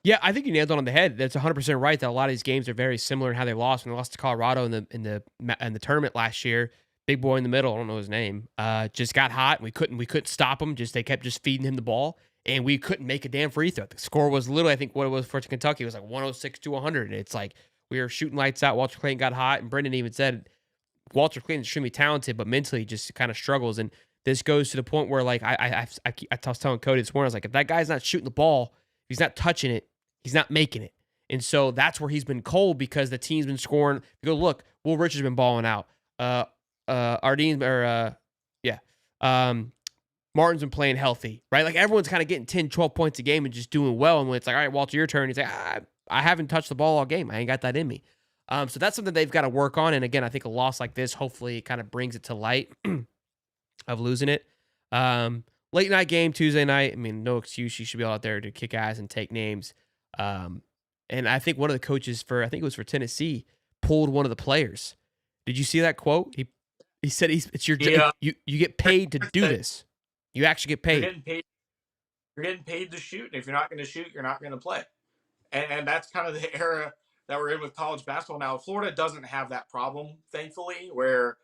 A: Yeah, I think you nailed it on the head. That's 100% right that a lot of these games are very similar in how they lost. When they lost to Colorado in the tournament last year, big boy in the middle, I don't know his name, just got hot. And we couldn't stop him. They kept just feeding him the ball, and we couldn't make a damn free throw. The score was literally, I think, what it was for Kentucky was like 106 to 100. And it's like we were shooting lights out. Walter Clayton got hot, and Brendan even said Walter Clayton's extremely talented, but mentally just kind of struggles. And this goes to the point where, like, I was telling Cody this morning, I was like, if that guy's not shooting the ball, he's not touching it, he's not making it. And so that's where he's been cold because the team's been scoring. You go, look, Will Richard's been balling out. Martin's been playing healthy, right? Like everyone's kind of getting 10, 12 points a game and just doing well. And when it's like, all right, Walter, your turn, he's like, I haven't touched the ball all game. I ain't got that in me. So that's something they've got to work on. And again, I think a loss like this, hopefully kind of brings it to light of losing it. Late night game, Tuesday night. I mean, no excuse. You should be out there to kick ass and take names. And I think one of the coaches I think it was for Tennessee, pulled one of the players. Did you see that quote? He said it's your job. You get paid to do this. You actually get paid.
C: You're getting paid to shoot. And if you're not going to shoot, you're not going to play. And that's kind of the era that we're in with college basketball now. Florida doesn't have that problem, thankfully, where,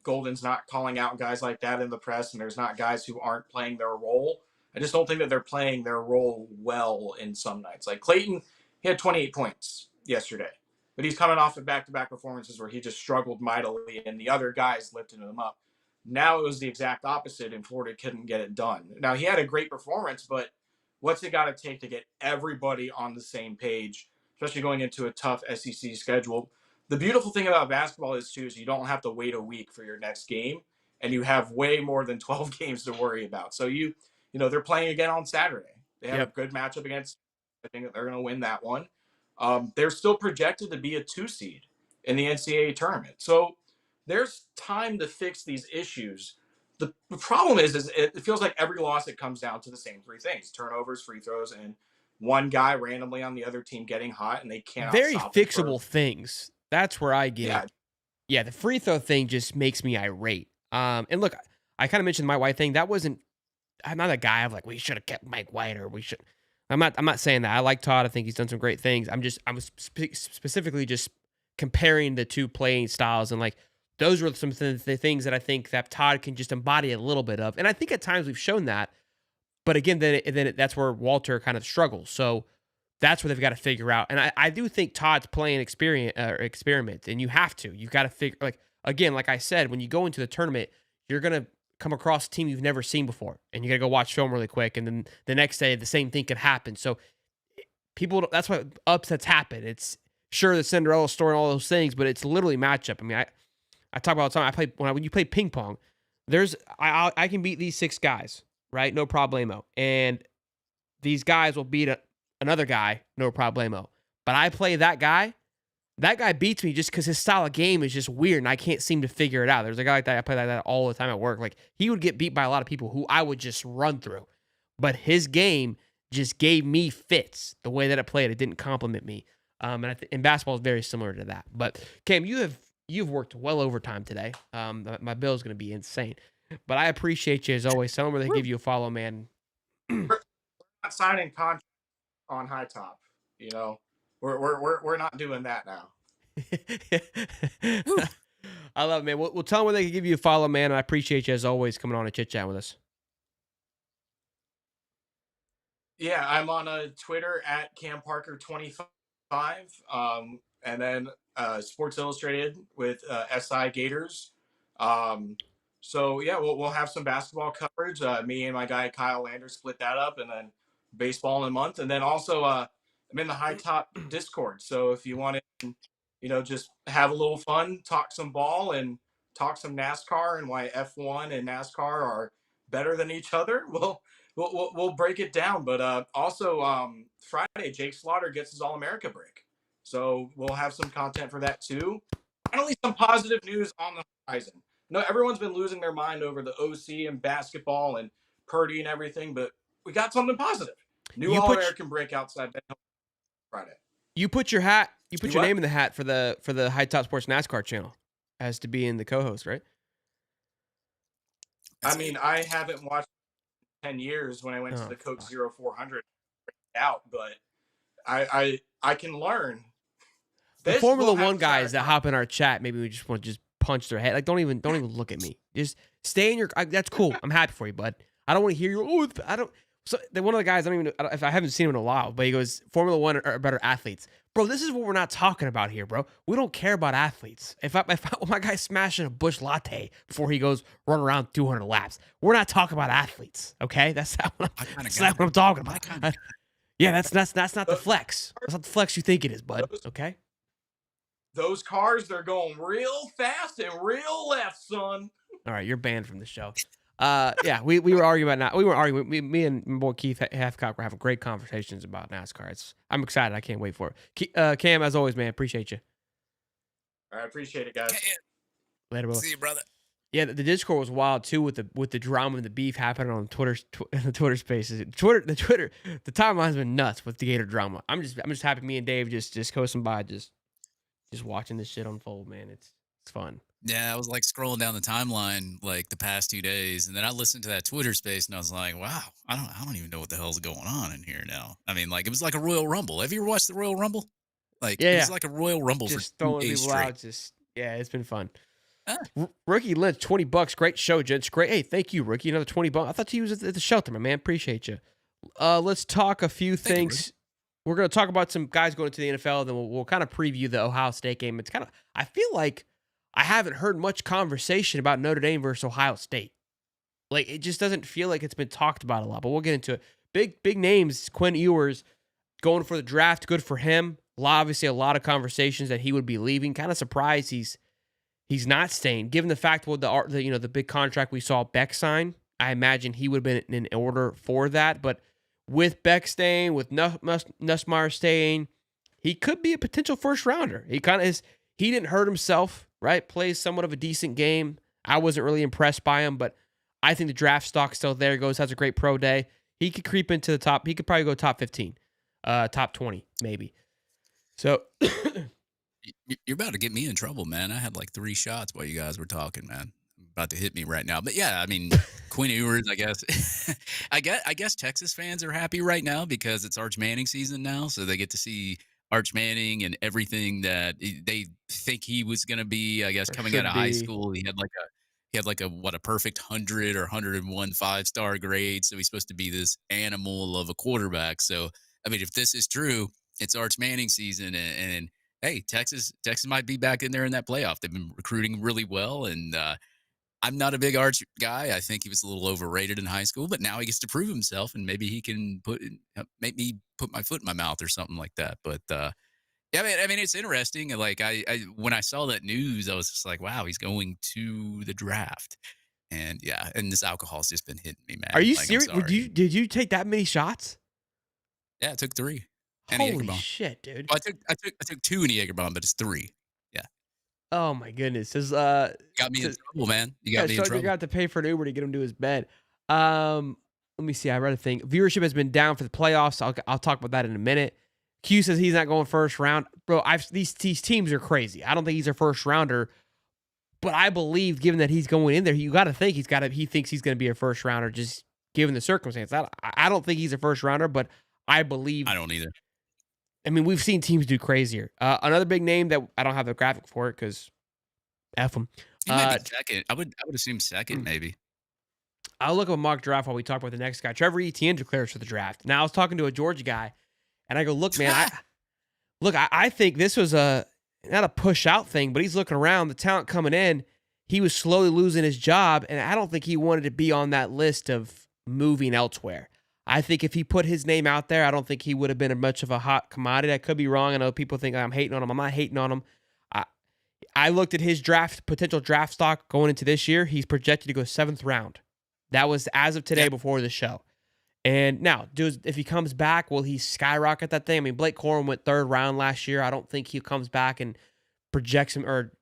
C: Golden's not calling out guys like that in the press, and there's not guys who aren't playing their role. I just don't think that they're playing their role well in some nights. Like Clayton, he had 28 points yesterday, but he's coming off of back-to-back performances where he just struggled mightily, and the other guys lifted him up. Now it was the exact opposite, and Florida couldn't get it done. Now, he had a great performance, but what's it got to take to get everybody on the same page, especially going into a tough SEC schedule? The beautiful thing about basketball is you don't have to wait a week for your next game, and you have way more than 12 games to worry about. So they're playing again on Saturday. They have a good matchup against. I think that they're going to win that one. They're still projected to be a 2 seed in the NCAA tournament. So there's time to fix these issues. The problem is it feels like every loss, it comes down to the same 3 things: turnovers, free throws, and one guy randomly on the other team getting hot, and they cannot
A: very
C: stop
A: fixable things. That's where I get it. Yeah, the free throw thing just makes me irate. And look, I kind of mentioned my White thing. I'm not a guy of like, we should have kept Mike White, or we should. I'm not saying that. I like Todd. I think he's done some great things. I was specifically just comparing the two playing styles, and like those were some of the things that I think that Todd can just embody a little bit of. And I think at times we've shown that. But again, that's where Walter kind of struggles. So that's what they've got to figure out. And I do think Todd's playing experiment, and you have to. You've got to figure, like, again, like I said, when you go into the tournament, you're going to come across a team you've never seen before, and you got to go watch film really quick. And then the next day, the same thing could happen. So that's what upsets happen. It's sure the Cinderella story and all those things, but it's literally matchup. I mean, I talk about all the time. When you play ping pong, I can beat these 6 guys, right? No problemo. And these guys will beat another guy, no problemo. But I play that guy beats me just because his style of game is just weird, and I can't seem to figure it out. There's a guy like that, I play like that all the time at work. Like, he would get beat by a lot of people who I would just run through. But his game just gave me fits. The way that it played, it didn't compliment me. And basketball is very similar to that. But Cam, you've worked well overtime today. My bill is going to be insane. But I appreciate you as always. Tell them where they give you a follow, man.
C: We're not signing contracts on High Top. We're not doing that now.
A: I love it, man. We'll tell them where they can give you a follow, man. And I appreciate you as always coming on and chit chat with us.
C: Yeah, I'm on Twitter at CamParker25, and then Sports Illustrated with SI Gators. So yeah, we'll have some basketball coverage. Me and my guy Kyle Lander split that up, and then baseball in a month, and then also I'm in the High Top Discord. So if you want to, just have a little fun, talk some ball, and talk some NASCAR and why F1 and NASCAR are better than each other, we'll break it down. But also Friday, Jake Slaughter gets his All-America break, so we'll have some content for that too. Finally, some positive news on the horizon. No, everyone's been losing their mind over the OC and basketball and Purdy and everything, but we got something positive. New All-American break outside Friday.
A: You put your hat You put
C: Do
A: your
C: what?
A: name in the hat for the High Top Sports NASCAR channel as to being the co-host, right?
C: I mean, I haven't watched 10 years when I went to
A: Oh,
C: the Coke
A: fuck.
C: 0400 out, but I can learn.
A: The
C: This
A: Formula
C: will have
A: One
C: a shot
A: guys
C: of
A: that hop in our chat, maybe we just want to just punch their head. Like, don't even look at me. Just stay in your. That's cool. I'm happy for you, bud. I don't want to hear you. Oh, I don't. So one of the guys, I don't even. If I haven't seen him in a while, but he goes, Formula One are better athletes, bro. This is what we're not talking about here, bro. We don't care about athletes. If my guy's smashing a Busch Latte before he goes run around 200 laps, we're not talking about athletes. Okay, that's not what I'm talking about. Yeah, that's not the flex. That's not the flex you think it is, bud. Okay.
C: those cars, they're going real fast and real left, son.
A: All right, you're banned from the show. Yeah, we were arguing about we were arguing. Me and my boy Keith Halfcock were having great conversations about NASCAR. I'm excited. I can't wait for it. Cam, as always, man, appreciate you.
C: I appreciate it, guys.
A: Later, brother.
B: See you, brother.
A: Yeah, the Discord was wild too with the drama and the beef happening on the Twitter Spaces. The timeline's been nuts with the Gator drama. I'm just happy me and Dave just coasting by, just watching this shit unfold, man. It's fun.
B: Yeah, I was like scrolling down the timeline like the past 2 days, and then I listened to that Twitter space, and I was like, "Wow, I don't even know what the hell's going on in here now." I mean, like it was like a Royal Rumble. Have you ever watched the Royal Rumble? Like it was like a Royal Rumble
A: just
B: for 2
A: throwing
B: days
A: people
B: straight.
A: out. It's been fun.
B: Ah.
A: Rookie Lynch, $20. Great show, gents. Great. Hey, thank you, Rookie. Another $20. I thought you was at the shelter, my man. Appreciate you. Let's talk a few things. We're going to talk about some guys going to the NFL, then we'll kind of preview the Ohio State game. It's kind of, I feel like I haven't heard much conversation about Notre Dame versus Ohio State. Like, it just doesn't feel like it's been talked about a lot, but we'll get into it. Big names, Quinn Ewers going for the draft. Good for him. Obviously, a lot of conversations that he would be leaving. Kind of surprised he's not staying, given the fact with the big contract we saw Beck sign. I imagine he would have been in order for that, but with Beck staying, with Nussmeier staying, he could be a potential first rounder. He kind of is. He didn't hurt himself, right? Plays somewhat of a decent game. I wasn't really impressed by him, but I think the draft stock's still there. Has a great pro day. He could creep into the top. He could probably go top 15, top 20, maybe. So
B: You're about to get me in trouble, man. I had like 3 shots while you guys were talking, man. About to hit me right now. But yeah, I mean, Quinn Ewers, I guess. I guess Texas fans are happy right now because it's Arch Manning season now, so they get to see Arch Manning and everything that they think he was going to be. I guess coming out of high school, he had like a perfect 100 or 101 5-star grade. So he's supposed to be this animal of a quarterback. So I mean, if this is true, it's Arch Manning season, and hey, Texas might be back in there in that playoff. They've been recruiting really well, and I'm not a big Arch guy. I think he was a little overrated in high school, but now he gets to prove himself, and maybe he can make me put my foot in my mouth or something like that. But yeah, I mean, it's interesting. Like I when I saw that news, I was just like, wow, he's going to the draft, and yeah, and this alcohol's just been hitting me, man.
A: Are you
B: like,
A: serious? Did you take that many shots?
B: Yeah, I took 3.
A: Holy shit, dude!
B: Well, I took 2 in the Jaeger bomb, but it's 3. Yeah.
A: Oh my goodness!
B: You got me in trouble, man. You got me in trouble.
A: You got to pay for an Uber to get him to his bed. Let me see. I read a thing. Viewership has been down for the playoffs. I'll talk about that in a minute. Q says he's not going first round, bro. These teams are crazy. I don't think he's a first rounder, but I believe, given that he's going in there, you got to think he thinks he's going to be a first rounder, just given the circumstance. I don't think he's a first rounder, but I believe.
B: I don't either.
A: I mean, we've seen teams do crazier. Another big name that I don't have the graphic for it because F them.
B: He might be second. I would assume second, maybe.
A: I'll look at a mock draft while we talk about the next guy. Trevor Etienne declares for the draft. Now, I was talking to a Georgia guy, and I go, look, man, I think this was not a push out thing, but he's looking around, the talent coming in. He was slowly losing his job, and I don't think he wanted to be on that list of moving elsewhere. I think if he put his name out there, I don't think he would have been much of a hot commodity. I could be wrong. I know people think I'm hating on him. I'm not hating on him. I looked at his potential draft stock going into this year. He's projected to go 7th round. That was as of today before the show. And now, if he comes back, will he skyrocket that thing? I mean, Blake Corum went 3rd round last year. I don't think he comes back and projects him or,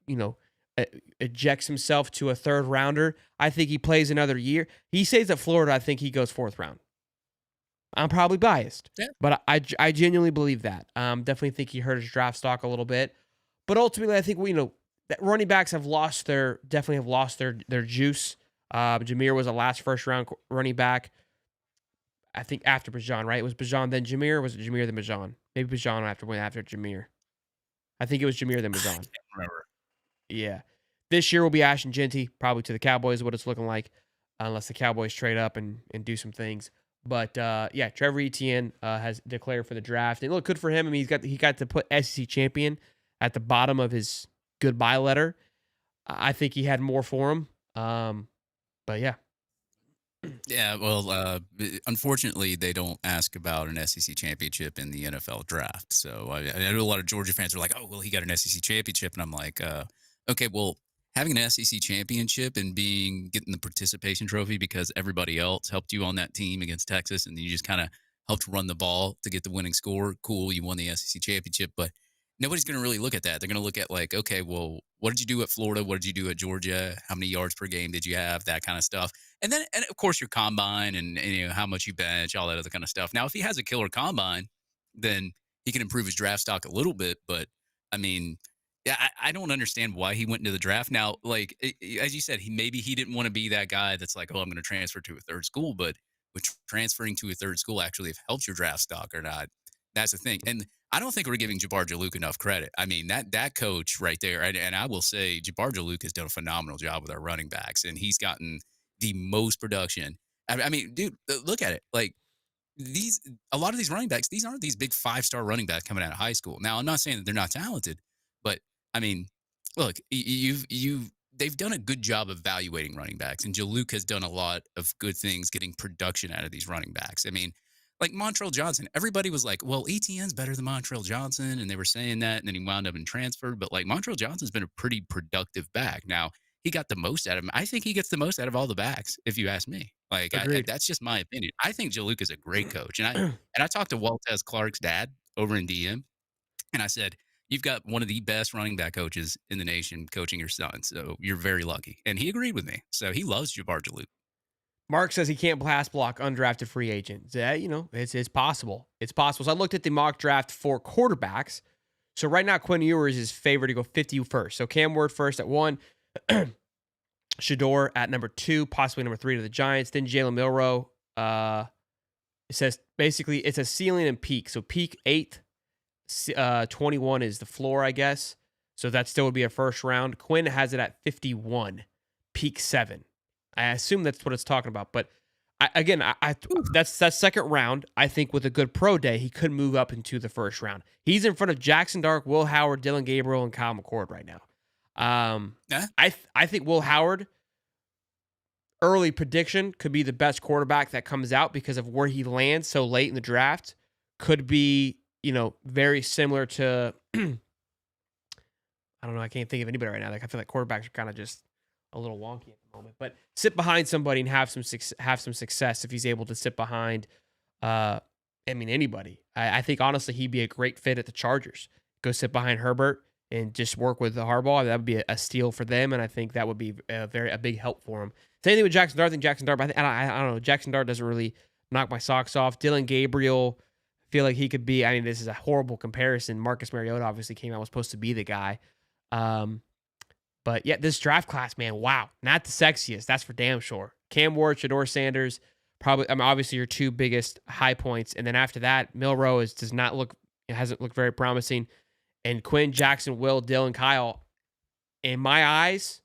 A: ejects himself to a 3rd rounder. I think he plays another year. He stays at Florida. I think he goes 4th round. I'm probably biased,
B: Yeah.
A: but I genuinely believe that. Definitely think he hurt his draft stock a little bit, but ultimately I think that running backs have lost their juice. Jameer was a last first round running back. I think after Bijan, right? It was Bijan then Jameer, or was it Jameer then Bijan? Maybe Bijan went after Jameer. I think it was Jameer then
B: I
A: Bijan.
B: can't remember.
A: Yeah. This year will be Ashton Genty, probably to the Cowboys, what it's looking like, unless the Cowboys trade up and do some things. But yeah, Trevor Etienne has declared for the draft. And look, good for him. I mean, he got to put SEC champion at the bottom of his goodbye letter. I think he had more for him. But yeah.
B: Yeah, well, unfortunately, they don't ask about an SEC championship in the NFL draft. So I know a lot of Georgia fans are like, "Oh, well, he got an SEC championship," and I'm like, "Okay, well, having an SEC championship and getting the participation trophy because everybody else helped you on that team against Texas, and you just kind of helped run the ball to get the winning score. Cool, you won the SEC championship, but." Nobody's going to really look at that. They're going to look at like, okay, well, what did you do at Florida? What did you do at Georgia? How many yards per game did you have? That kind of stuff. And then, and of course, your combine and how much you bench, all that other kind of stuff. Now, if he has a killer combine, then he can improve his draft stock a little bit. But I mean, yeah, I don't understand why he went into the draft. Now, like as you said, maybe he didn't want to be that guy that's like, oh, I'm going to transfer to a third school. But with transferring to a third school actually have helped your draft stock or not, that's the thing. And I don't think we're giving Jabbar Jalouk enough credit. I mean, that coach right there, and I will say Jabbar Jalouk has done a phenomenal job with our running backs, and he's gotten the most production. I mean, dude, look at it. Like a lot of these running backs, these aren't these big 5-star running backs coming out of high school. Now, I'm not saying that they're not talented, but I mean, look, they've done a good job of evaluating running backs, and Jalouk has done a lot of good things getting production out of these running backs. I mean, like Montrell Johnson, everybody was like, well, ETN's better than Montrell Johnson. And they were saying that. And then he wound up in transfer. But like Montrell Johnson's been a pretty productive back. Now, he got the most out of him. I think he gets the most out of all the backs, if you ask me. Like, that's just my opinion. I think Jalouk is a great coach. And I talked to Waltez Clark's dad over in DM. And I said, you've got one of the best running back coaches in the nation coaching your son. So you're very lucky. And he agreed with me. So he loves Jabbar Jalouk.
A: Mark says he can't pass block undrafted free agent. Yeah, it's possible. It's possible. So I looked at the mock draft for quarterbacks. So right now, Quinn Ewers is favored to go 50 first. So Cam Ward first at 1, Shador at number 2, possibly number 3 to the Giants. Then Jalen Milroe. It says basically it's a ceiling and peak. So peak 8th, 21 is the floor, I guess. So that still would be a first round. Quinn has it at 51, peak 7. I assume that's what it's talking about, but that's second round. I think with a good pro day, he could move up into the first round. He's in front of Jackson Dart, Will Howard, Dylan Gabriel, and Kyle McCord right now. I think Will Howard, early prediction, could be the best quarterback that comes out because of where he lands so late in the draft. Could be, very similar to, I don't know, I can't think of anybody right now. Like I feel like quarterbacks are kind of just a little wonky at the moment, but sit behind somebody and have some success if he's able to sit behind, anybody. I think honestly he'd be a great fit at the Chargers. Go sit behind Herbert and just work with the Harbaugh. That would be a steal for them, and I think that would be a big help for him. Same thing with Jackson Dart. I think Jackson Dart, I don't know. Jackson Dart doesn't really knock my socks off. Dylan Gabriel, I feel like he could be. I mean, this is a horrible comparison. Marcus Mariota obviously came out, was supposed to be the guy. But yeah, this draft class, man, wow, not the sexiest. That's for damn sure. Cam Ward, Shador Sanders, probably. Obviously your 2 biggest high points, and then after that, Milroe hasn't looked very promising, and Quinn, Jackson, Will, Dylan, Kyle, in my eyes,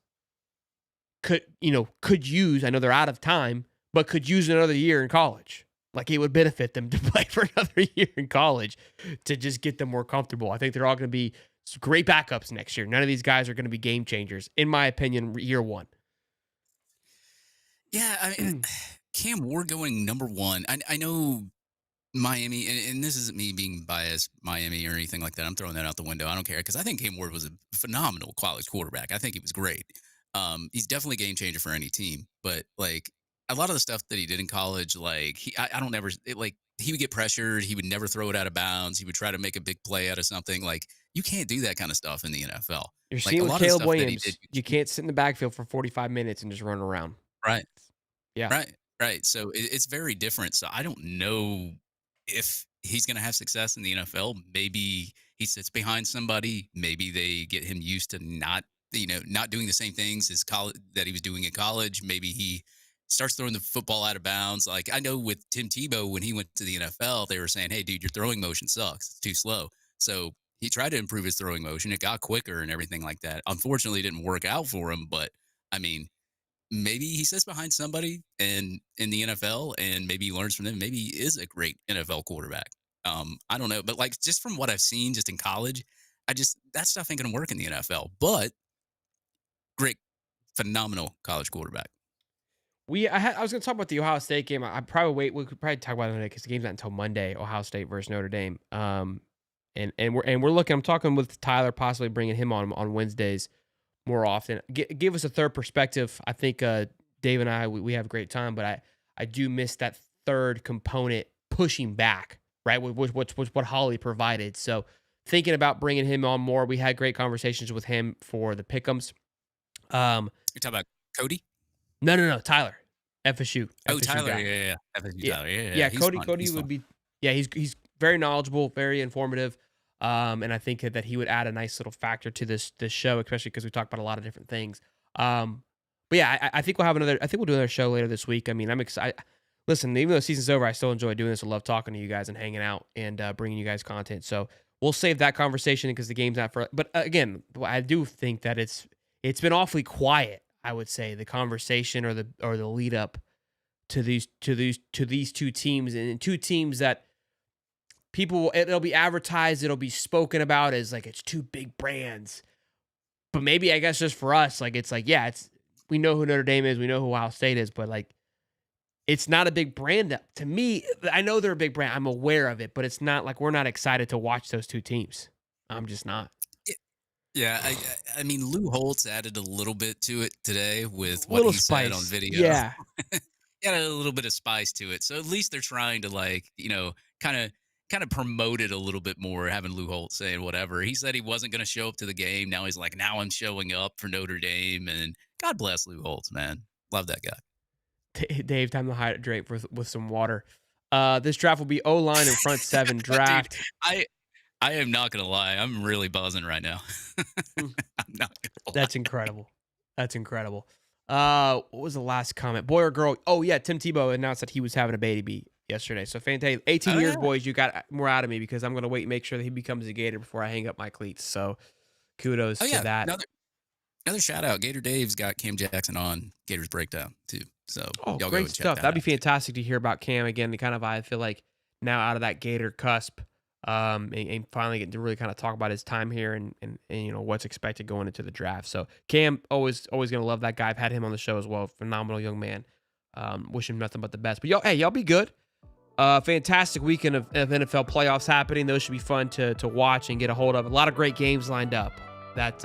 A: could use. I know they're out of time, but could use another year in college. Like it would benefit them to play for another year in college to just get them more comfortable. I think they're all going to be great backups next year. None of these guys are going to be game changers, in my opinion, year 1.
B: Yeah, I mean, Cam Ward going number 1. I know Miami, and this isn't me being biased, Miami or anything like that. I'm throwing that out the window. I don't care because I think Cam Ward was a phenomenal college quarterback. I think he was great. He's definitely a game changer for any team. But like a lot of the stuff that he did in college, like he would get pressured. He would never throw it out of bounds. He would try to make a big play out of something. Like you can't do that kind of stuff in the NFL.
A: You're seeing with Caleb Williams, you can't sit in the backfield for 45 minutes and just run around.
B: Right.
A: Yeah.
B: Right. Right. So it's very different. So I don't know if he's going to have success in the NFL. Maybe he sits behind somebody. Maybe they get him used to not doing the same things as college that he was doing in college. Maybe he starts throwing the football out of bounds. Like I know with Tim Tebow, when he went to the NFL, they were saying, "Hey, dude, your throwing motion sucks. It's too slow." So he tried to improve his throwing motion. It got quicker and everything like that. Unfortunately, it didn't work out for him. But I mean, maybe he sits behind somebody and in the NFL and maybe he learns from them. Maybe he is a great NFL quarterback. I don't know, but like just from what I've seen just in college, that stuff ain't gonna work in the NFL. But great, phenomenal college quarterback.
A: I was going to talk about the Ohio State game. I probably wait. We could probably talk about it today because the game's not until Monday. Ohio State versus Notre Dame. And we're looking. I'm talking with Tyler, possibly bringing him on Wednesdays more often. Give us a third perspective. I think Dave and I we have a great time, but I do miss that third component pushing back, right? Which what Holly provided. So thinking about bringing him on more. We had great conversations with him for the pick'ems.
B: You're talking about Cody?
A: No, Tyler, FSU.
B: Oh,
A: FSU
B: Tyler,
A: guy.
B: yeah. FSU Tyler,
A: Yeah. Cody would be. Yeah, he's very knowledgeable, very informative. And I think that he would add a nice little factor to this show, especially because we talk about a lot of different things. But yeah, I think we'll do another show later this week. I mean, I'm excited. Listen, even though the season's over, I still enjoy doing this. I love talking to you guys and hanging out and bringing you guys content. So we'll save that conversation because the game's not for. But again, I do think that it's been awfully quiet. I would say the conversation or the lead up to these two teams and two teams that. It'll be advertised, it'll be spoken about as like it's two big brands. But maybe I guess just for us, like it's like, yeah, we know who Notre Dame is, we know who Ohio State is, but like it's not a big brand to me. I know they're a big brand. I'm aware of it, but it's not like we're not excited to watch those two teams. I'm just not.
B: Yeah, I mean Lou Holtz added a little bit to it today with what
A: Little
B: he
A: spice.
B: said on video.
A: Yeah.
B: Got a little bit of spice to it. So at least they're trying to like, kind of promote it a little bit more, having Lou Holtz saying whatever. He said he wasn't going to show up to the game. Now he's like, now I'm showing up for Notre Dame. And God bless Lou Holtz, man. Love that guy.
A: Dave, time to hydrate with some water. This draft will be O-line and front seven draft.
B: Dude, I am not going to lie. I'm really buzzing right now. I'm not going to lie.
A: That's incredible. What was the last comment? Boy or girl? Oh, yeah. Tim Tebow announced that he was having a baby yesterday. So fantastic. 18 years, boys, you got more out of me because I'm going to wait and make sure that he becomes a Gator before I hang up my cleats. So kudos to that.
B: Another shout out. Gator Dave's got Cam Jackson on Gators Breakdown too. So y'all
A: great
B: go
A: stuff. That'd be fantastic to hear about Cam again. I feel like now out of that Gator cusp, and finally getting to really kind of talk about his time here and what's expected going into the draft. So Cam, always going to love that guy. I've had him on the show as well. Phenomenal young man. Wish him nothing but the best. But y'all be good. Fantastic weekend of NFL playoffs happening. Those should be fun to watch and get a hold of. A lot of great games lined up that,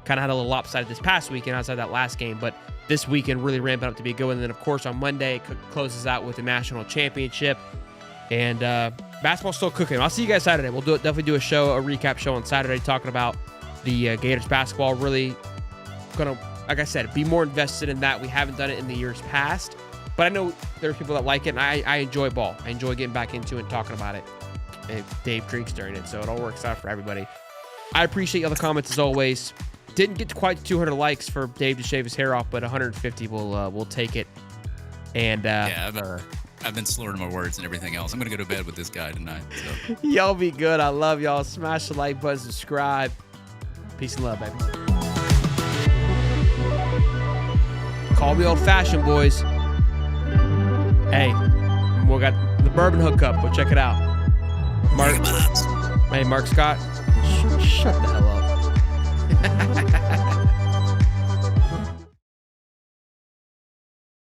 A: kind of had a little lopsided this past weekend outside that last game. But this weekend really ramping up to be a good one. And then, of course, on Monday, it closes out with the national championship. And basketball's still cooking. I'll see you guys Saturday. We'll definitely do a recap show on Saturday talking about the Gators basketball. Really going to, like I said, be more invested in that. We haven't done it in the years past. But I know there are people that like it, and I enjoy ball. I enjoy getting back into it and talking about it. And Dave drinks during it, so it all works out for everybody. I appreciate all the comments as always. Didn't get to quite 200 likes for Dave to shave his hair off, but 150 we'll take it. And
B: I've been slurring my words and everything else. I'm gonna go to bed with this guy tonight. So.
A: Y'all be good. I love y'all. Smash the like button, subscribe. Peace and love, baby. Call me old-fashioned, boys. Hey, we got the bourbon hookup. Go check it out. Mark Scott. Shut the hell up.